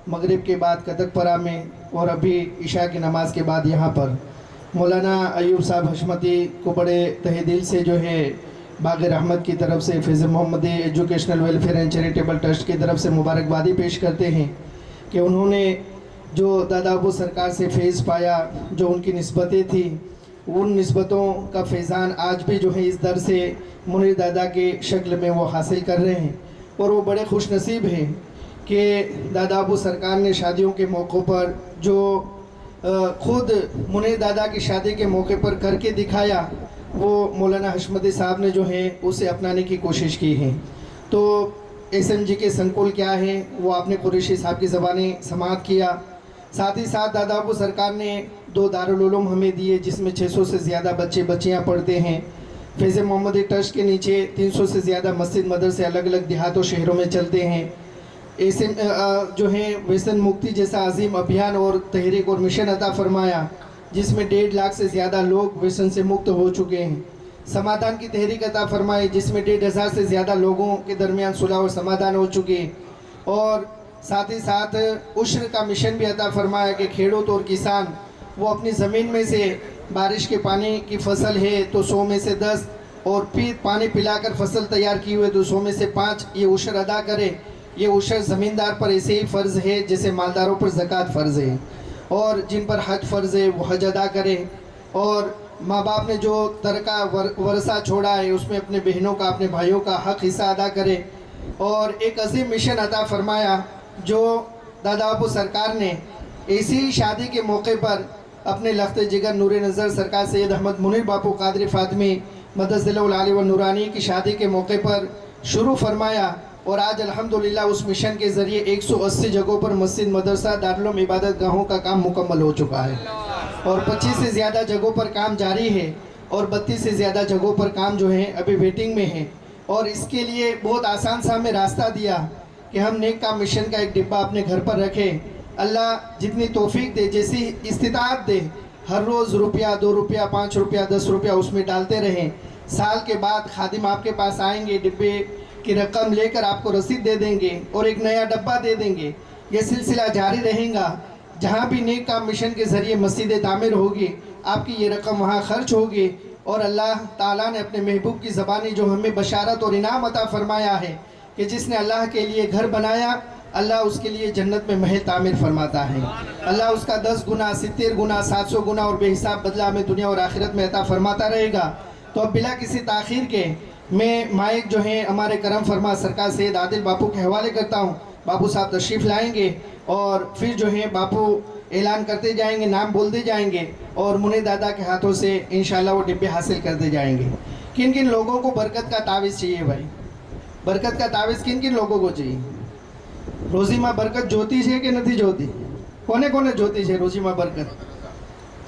مغرب کے بعد کتک پرا میں، اور ابھی عشاء کی نماز کے بعد یہاں پر مولانا ایوب صاحب حشمتی کو بڑے تہ دل سے جو ہے باغ رحمت کی طرف سے فیض محمدی educational welfare and charitable trust کی طرف سے مبارکبادی پیش کرتے ہیں کہ انہوں نے جو دادا ابو سرکار سے فیض پایا، جو ان کی نسبتیں تھیں، ان نسبتوں کا فیضان آج بھی جو ہے اس در سے منیر دادا کے شکل میں وہ حاصل کر رہے ہیں، اور وہ بڑے خوش نصیب ہیں کہ دادا ابو سرکار نے شادیوں کے موقع پر جو خود منیر دادا کی شادی کے موقع پر کر کے دکھایا وہ مولانا حشمتی صاحب نے جو ہے اسے اپنانے کی کوشش کی ہے۔ تو ایس ایم جی کے سنکول کیا ہے وہ آپ نے قریشی صاحب کی زبانی سماعت کیا، ساتھ ہی ساتھ دادا ابو سرکار نے 2 دارالعلوم ہمیں دیے جس میں 600 سے زیادہ بچے بچیاں پڑھتے ہیں۔ فیض محمدی ٹرسٹ کے نیچے 300 سے زیادہ مسجد مدرسے الگ الگ دیہات و شہروں میں چلتے ہیں۔ ایسے جو ہے ویسن مکتی جیسا عظیم ابھیان اور تحریک اور مشن عطا فرمایا جس میں 1.5 لاکھ سے زیادہ لوگ ویسن سے مکت ہو چکے ہیں۔ سمادھان کی تحریک عطا فرمائی جس میں 1,500 سے زیادہ لوگوں کے درمیان صلح اور سمادھان ہو چکے ہیں، اور ساتھ ہی ساتھ عشر کا مشن بھی عطا فرمایا کہ کھیڑوت اور کسان وہ اپنی زمین میں سے بارش کے پانی کی فصل ہے تو 100 میں سے 10 اور پھر پانی پلا کر فصل تیار کی ہوئے تو 100 میں سے 5 یہ عشر ادا کرے۔ یہ عشر زمیندار پر ایسے ہی فرض ہے جیسے مالداروں پر زکوٰۃ فرض ہے، اور جن پر حج فرض ہے وہ حج ادا کرے، اور ماں باپ نے جو ترکہ ورثہ چھوڑا ہے اس میں اپنے بہنوں کا اپنے بھائیوں کا حق حصہ ادا کرے۔ اور ایک عظیم مشن عطا فرمایا جو دادا ابو سرکار نے ایسی ہی شادی کے موقع پر اپنے لخت جگر نور نظر سرکار سید احمد منیر باپو قادری فاطمی مدث ذیل العالی و نورانی کی شادی کے موقع پر شروع فرمایا، اور آج الحمدللہ اس مشن کے ذریعے 180 جگہوں پر مسجد مدرسہ دارالعلوم عبادت گاہوں کا کام مکمل ہو چکا ہے اور 25 سے زیادہ جگہوں پر کام جاری ہے اور 32 سے زیادہ جگہوں پر کام جو ہے ابھی ویٹنگ میں ہے. اور اس کے لیے بہت آسان سا ہمیں راستہ دیا کہ ہم نیک کام مشن کا ایک ڈبہ اپنے گھر پر رکھیں. اللہ جتنی توفیق دے، جیسی استطاعت دے، ہر روز روپیہ 2 روپیہ 5 روپیہ 10 روپیہ اس میں ڈالتے رہیں. سال کے بعد خادم آپ کے پاس آئیں گے، ڈبے کی رقم لے کر آپ کو رسید دے دیں گے اور ایک نیا ڈبہ دے دیں گے. یہ سلسلہ جاری رہے گا. جہاں بھی نیک کام مشن کے ذریعے مسجد تعمیر ہوگی آپ کی یہ رقم وہاں خرچ ہوگی. اور اللہ تعالیٰ نے اپنے محبوب کی زبانی جو ہمیں بشارت اور انعام عطا فرمایا ہے کہ جس نے اللہ کے لیے گھر بنایا اللہ اس کے لیے جنت میں محل تعمیر فرماتا ہے. اللہ اس کا 10 گنا 70 گنا 700 گنا اور بے حساب بدلہ ہمیں دنیا اور آخرت میں عطا فرماتا رہے گا. تو اب بلا کسی تاخیر کے میں مائک جو ہیں ہمارے کرم فرما سرکار سید عادل باپو کے حوالے کرتا ہوں. باپو صاحب تشریف لائیں گے اور پھر جو ہیں باپو اعلان کرتے جائیں گے، نام بولتے جائیں گے اور منی دادا کے ہاتھوں سے انشاءاللہ وہ ڈبے حاصل کرتے جائیں گے. کن کن لوگوں کو برکت کا تعویذ چاہیے بھائی؟ برکت کا تعویذ کن کن لوگوں کو چاہیے؟ روزی માં બરકત જોતી છે કે નથી જોતી? કોને કોને જોતી છે રોજી માં બરકત?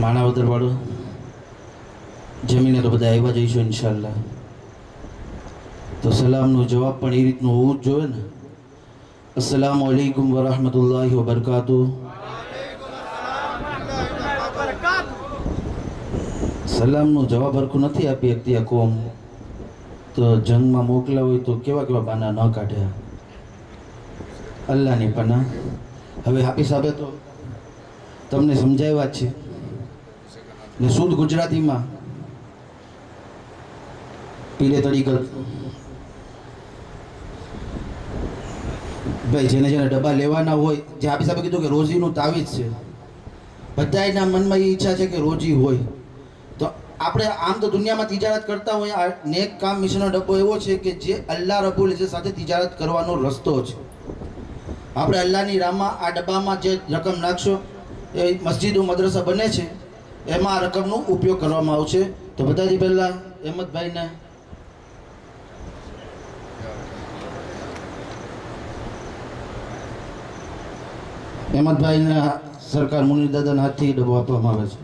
માણાવદરવાળો જમીને તો બધા આવ્યા જઈશું ઇન્શાલ્લાહ. તો સલામનો જવાબ પણ એ રીતનું હોવું જ જોઈએ ને. અસ્સલામુ અલૈકુમ વરહમતુલ્લાહિ વબરકાતુહુ. સલામનો જવાબ હરખું નથી આપી શકતી આ કોમ, તો જંગમાં મોકલા હોય તો કેવા કેવા બાના ન કાઢ્યા. અલ્લાહની પના. હવે હાફિઝ સાહેબે તો તમને સમજાવ્યા જ છે ને શુદ્ધ ગુજરાતીમાં પીલે તરીકે ભાઈ જેને જેને ડબ્બા લેવાના હોય, જે હાફિઝ સાહેબે કીધું કે રોજીનું તાવીજ છે, બધાના મનમાં એ ઈચ્છા છે કે રોજી હોય. તો આપણે આમ તો દુનિયામાં તિજારત કરતા હોય, આ નેક કામ મિશનનો ડબ્બો એવો છે કે જે અલ્લાહ રબ્બુલ ઇઝ્ઝત સાથે તિજારત કરવાનો રસ્તો છે. આપણે અલ્લાહની રાહમાં આ ડબ્બામાં જે રકમ નાખશો એ મસ્જિદો મદ્રસા બને છે એમાં આ રકમનો ઉપયોગ કરવામાં આવશે. તો બધાથી પહેલાં અહેમદભાઈને સરકાર મુનીર દાદાના હાથથી ડબ્બો આપવામાં આવે છે.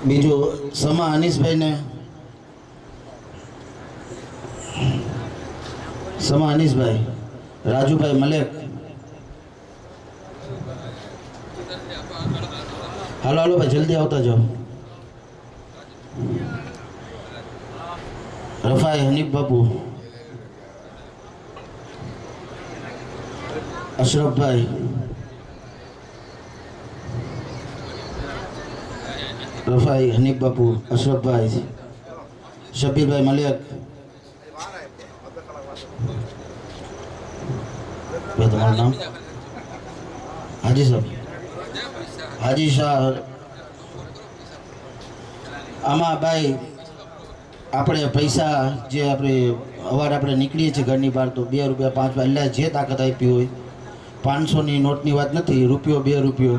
બીજું સમા અનીસભાઈને, સમા અનીસભાઈ, રાજુભાઈ મલેક. હાલો હાલો ભાઈ જલ્દી આવતા જાઓ. રફાઈ હનીફ બાપુ, અશરફભાઈ, રફાઈ હનીફ બાપુ, અશરફભાઈ, શબીરભાઈ મલેક. તમારું નામ? હાજી સાહેબ, હાજી શાહ. આમાં ભાઈ આપણે પૈસા જે આપણે અવાર આપણે નીકળીએ છીએ ઘરની બહાર તો 2 રૂપિયા 5 રૂપિયા અલ્લાહ જે તાકાત આપી હોય, 500ની નોટની વાત નથી, રૂપિયો 2 રૂપિયો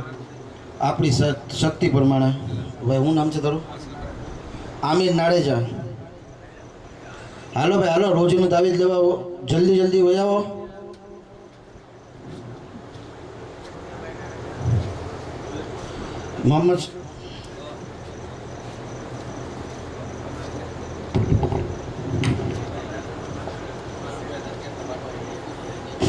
આપણી શક્તિ પ્રમાણે. ભાઈ શું નામ છે તારું? આમિર નાડેજા. હાલો ભાઈ હાલો, રોજીનું તાવીજ લેવા જલ્દી જલ્દી વહી આવો. મોહમ્મદ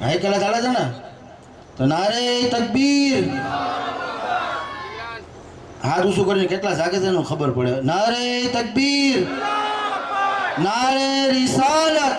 હાઈ કલા ચાલે છે ને? તો નારે તકબીર। હાથ ઊંચું કરીને કેટલા જાગે છે એનો ખબર પડે। નારે તકબીર, નારે રિસાલત,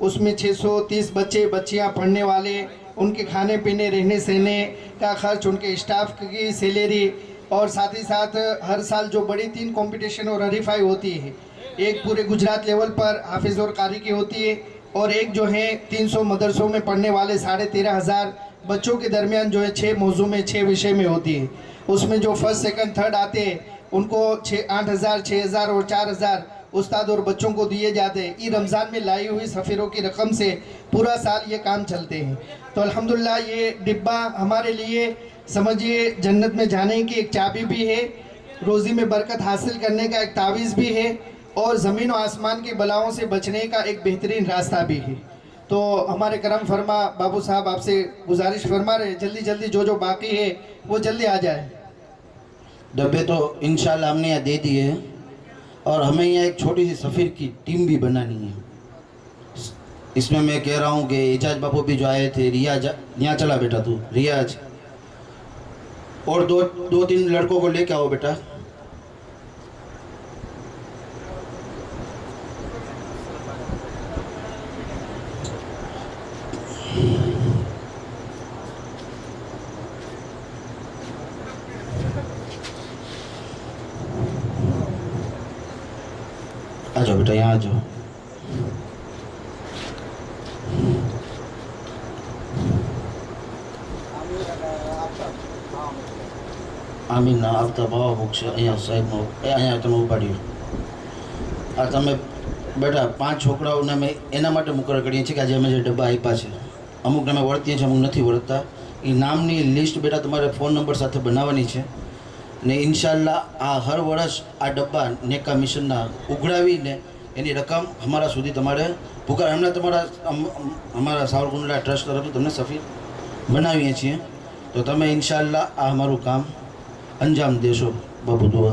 اس میں 630 بچے بچیاں پڑھنے والے، ان کے کھانے پینے رہنے سہنے کا خرچ، ان کے اسٹاف کی سیلری، اور ساتھ ہی ساتھ ہر سال جو بڑی 3 کمپٹیشن اور حریفائی ہوتی ہے، ایک پورے گجرات لیول پر حافظ اور قاری کی ہوتی ہے، اور ایک جو ہے 300 مدرسوں میں پڑھنے والے 13,500 بچوں کے درمیان جو ہے 6 موضوع میں 6 وشے میں ہوتی ہے۔ اس میں جو فرسٹ سیکنڈ تھرڈ آتے ہیں ان کو 8,000 6,000 اور 4,000 استاد اور بچوں کو دیے جاتے ہیں۔ یہ رمضان میں لائی ہوئی سفیروں کی رقم سے پورا سال یہ کام چلتے ہیں۔ تو الحمدللہ یہ ڈبہ ہمارے لیے سمجھیے جنت میں جانے کی ایک چابی بھی ہے، روزی میں برکت حاصل کرنے کا ایک تعویذ بھی ہے، اور زمین و آسمان کی بلاؤں سے بچنے کا ایک بہترین راستہ بھی ہے۔ تو ہمارے کرم فرما بابو صاحب آپ سے گزارش فرما رہے جلدی جلدی جو باقی ہے وہ جلدی آ جائے۔ ڈبے تو انشاءاللہ ہم نے یہاں دے دیے ہیں، اور ہمیں یہاں ایک چھوٹی سی سفیر کی ٹیم بھی بنانی ہے۔ اس میں میں کہہ رہا ہوں کہ اعجاز باپو بھی جو آئے تھے، ریاض یہاں چلا بیٹا تو ریاض، اور دو تین لڑکوں کو لے کے آؤ بیٹا۔ آ جاؤ بیٹا، یہاں آ جاؤ۔ આમીન ના આવતા ભાવ મોક્ષ અહીંયા સાહેબનો અહીંયા તમે ઉપાડ્યો। આ તમે બેટા 5 છોકરાઓને મેં એના માટે મુકરર કરીએ છીએ કે આજે અમે જે ડબ્બા આપ્યા છે, અમુકને અમે વળતીએ છીએ, અમુક નથી વળતા। એ નામની લિસ્ટ બેટા તમારે ફોન નંબર સાથે બનાવવાની છે, ને ઇન્શાલ્લાહ આ હર વર્ષ આ ડબ્બા નેકા મિશનના ઉઘડાવીને એની રકમ અમારા સુધી તમારે પુકાર એમના અમારા સાવરકુંડલા ટ્રસ્ટ તરફથી તમને સફીર બનાવીએ છીએ। તો તમે ઇન્શાલ્લાહ આ અમારું કામ અંજામ દેશો બાપુ દુઆ।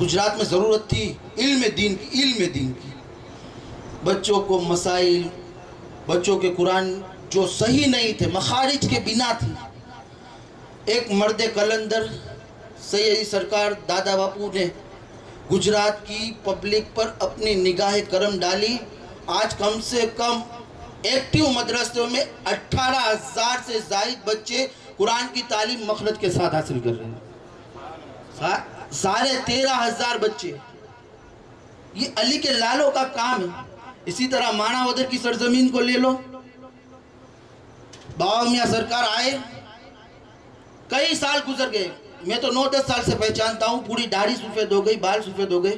گجرات میں ضرورت تھی علم دین کی بچوں کو مسائل، بچوں کے قرآن جو صحیح نہیں تھے، مخارج کے بنا تھی، ایک مرد قلندر سید سرکار دادا باپو نے گجرات کی پبلک پر اپنی نگاہ کرم ڈالی. آج کم سے کم ایکٹیو مدرسوں میں 18,000 سے زائد بچے قرآن کی تعلیم مخرج کے ساتھ حاصل کر رہے ہیں. 13,500 بچے. یہ علی کے لالوں کا کام ہے. اسی طرح ماناودر کی سرزمین کو لے لو. بابا میاں سرکار آئے، کئی سال گزر گئے، میں تو 9-10 سال سے پہچانتا ہوں. پوری داڑھی سفید ہو گئی، بال سفید ہو گئے.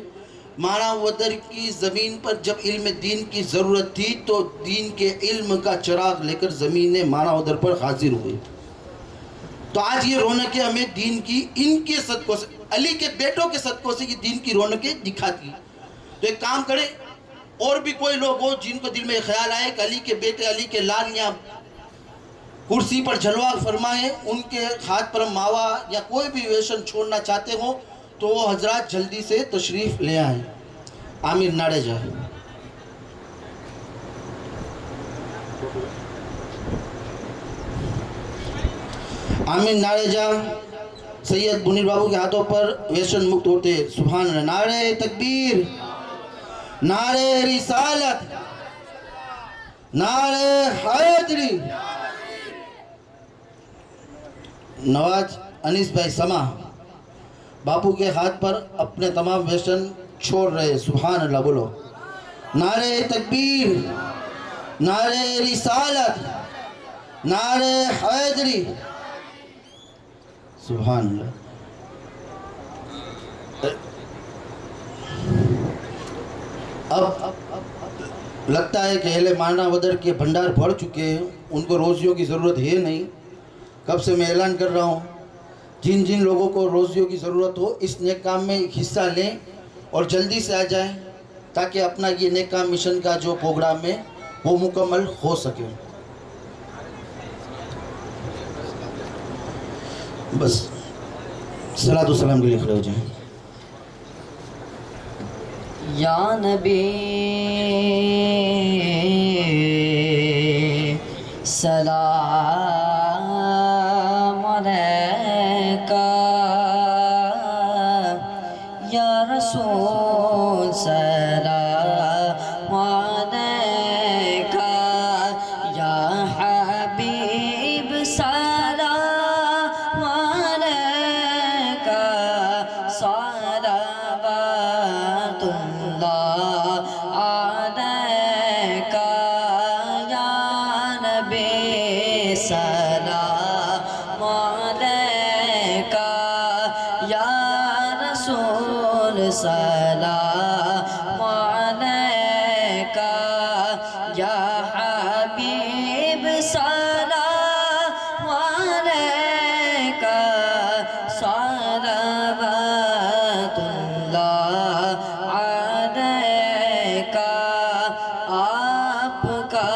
ماناودر کی زمین پر جب علم دین کی ضرورت تھی تو دین کے علم کا چراغ لے کر زمین ماناودر پر حاضر ہوئے. تو آج یہ رونقیں ہمیں دین کی ان کے صدقوں سے، علی کے بیٹوں کے صدقوں سے یہ دین کی رونقیں دکھاتی. تو ایک کام کریں، اور بھی کوئی لوگ ہو جن کو دل میں خیال آئے کہ علی کے بیٹے، علی کے لال یہاں کرسی پر جلوہ فرمائیں، ان کے ہاتھ پر ماوا یا کوئی بھی ویشن چھوڑنا چاہتے ہوں تو وہ حضرات جلدی سے تشریف لے آئیں. عامر ناڑے جا. عامر ناڑے جا سید منیر بابو کے ہاتھوں پر ویشن مکت ہوتے. سبحان اللہ. نعرہ تکبیر، نعرہ رسالت، نعرہ حیدری. نواز انیس بھائی سما باپو کے ہاتھ پر اپنے تمام ویشن چھوڑ رہے. سبحان اللہ. بولو نعرہ تکبیر، نعرہ رسالت، نعرہ حیدری. سبحان اللہ. اب لگتا ہے کہ اہل ماناودر کے بھنڈار بھر چکے ہیں، ان کو روزیوں کی ضرورت ہے نہیں. کب سے میں اعلان کر رہا ہوں، جن جن لوگوں کو روزیوں کی ضرورت ہو اس نیک کام میں حصہ لیں اور جلدی سے آ جائیں تاکہ اپنا یہ نیک کام مشن کا جو پروگرام ہے وہ مکمل ہو سکے. بس صلاۃ و سلام کے لیے کھڑے ہو جائیں. یا نبی سلام علیکہ، یا رسول سلام علیکہ، یا حبیب سلام علیکہ، صلوات اللہ علیکہ، یا نبی سلام علیکہ، یا رسول سلام علیکہ، یا حبیب سلام علیکہ، صلوات اللہ علیکہ. آپ کا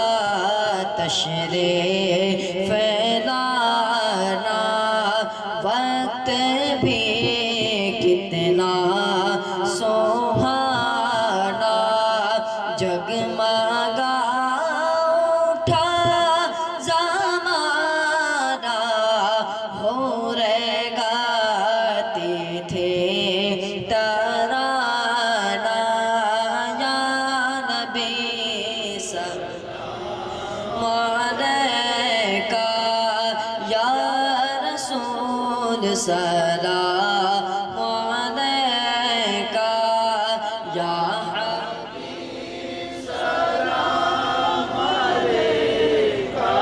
تشریف لانا وقت بھی کتنا سہانا، جگمگا اٹھا زمانہ، حوریں گاتے تھے ترانہ، یا نبی سلام علیکہ، یا رسول سلام علیکہ، یا حبیب سلام علیکہ،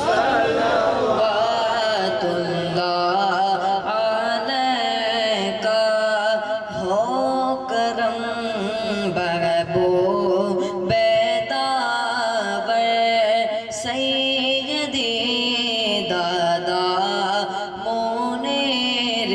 صلوات اللہ علیکہ. ہو کرم بہبو بیداور سیدی دادا منیر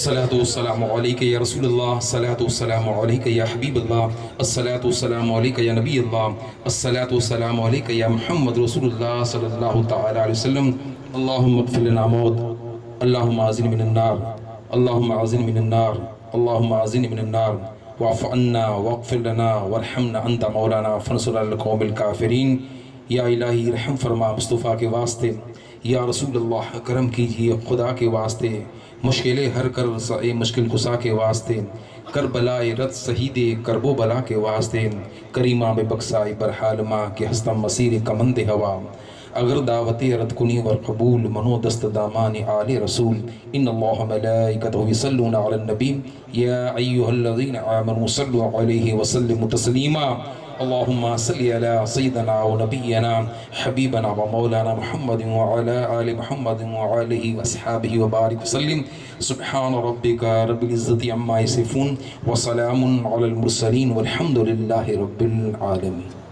الصلاة والسلام عليك يا رسول الله، الصلاة والسلام عليك يا حبيب الله، الصلاة والسلام عليك يا نبي الله، الصلاة والسلام عليك يا محمد رسول الله صلى الله تعالى عليه وسلم. اللهم اغفر لنا موت، اللهم اعزني من النار، اللهم اعزني من النار، اللهم اعزني من النار، واعف عنا واغفر لنا وارحمنا انت مولانا فانصرنا على القوم الكافرین. یا الہی رحم فرما مصطفیٰ کے واسطے، یا رسول اللہ کرم کیجیے خدا کے واسطے، مشکلیں ہر کر مشکل کسا کے واسطے، کربلائے رت شہید کرب و بلا کے واسطے، کریمہ بے بکسائی برحال ماں کے ہستم مسیر کمند ہوا، اگر دعوت رد کنی ور قبول منو دست دامان آل رسول. ان اللہ ملائکتہ یصلون علی النبی یا ایہا الذین آمنوا صلوا علیہ وسلموا تسلیما. اللهم صل على سيدنا ونبينا حبيبنا ومولانا محمد وعلى آل محمد وآله وأصحابه وبارك وسلم. سبحان ربك رب العزة عما يصفون وسلام على المرسلين والحمد لله رب العالمين.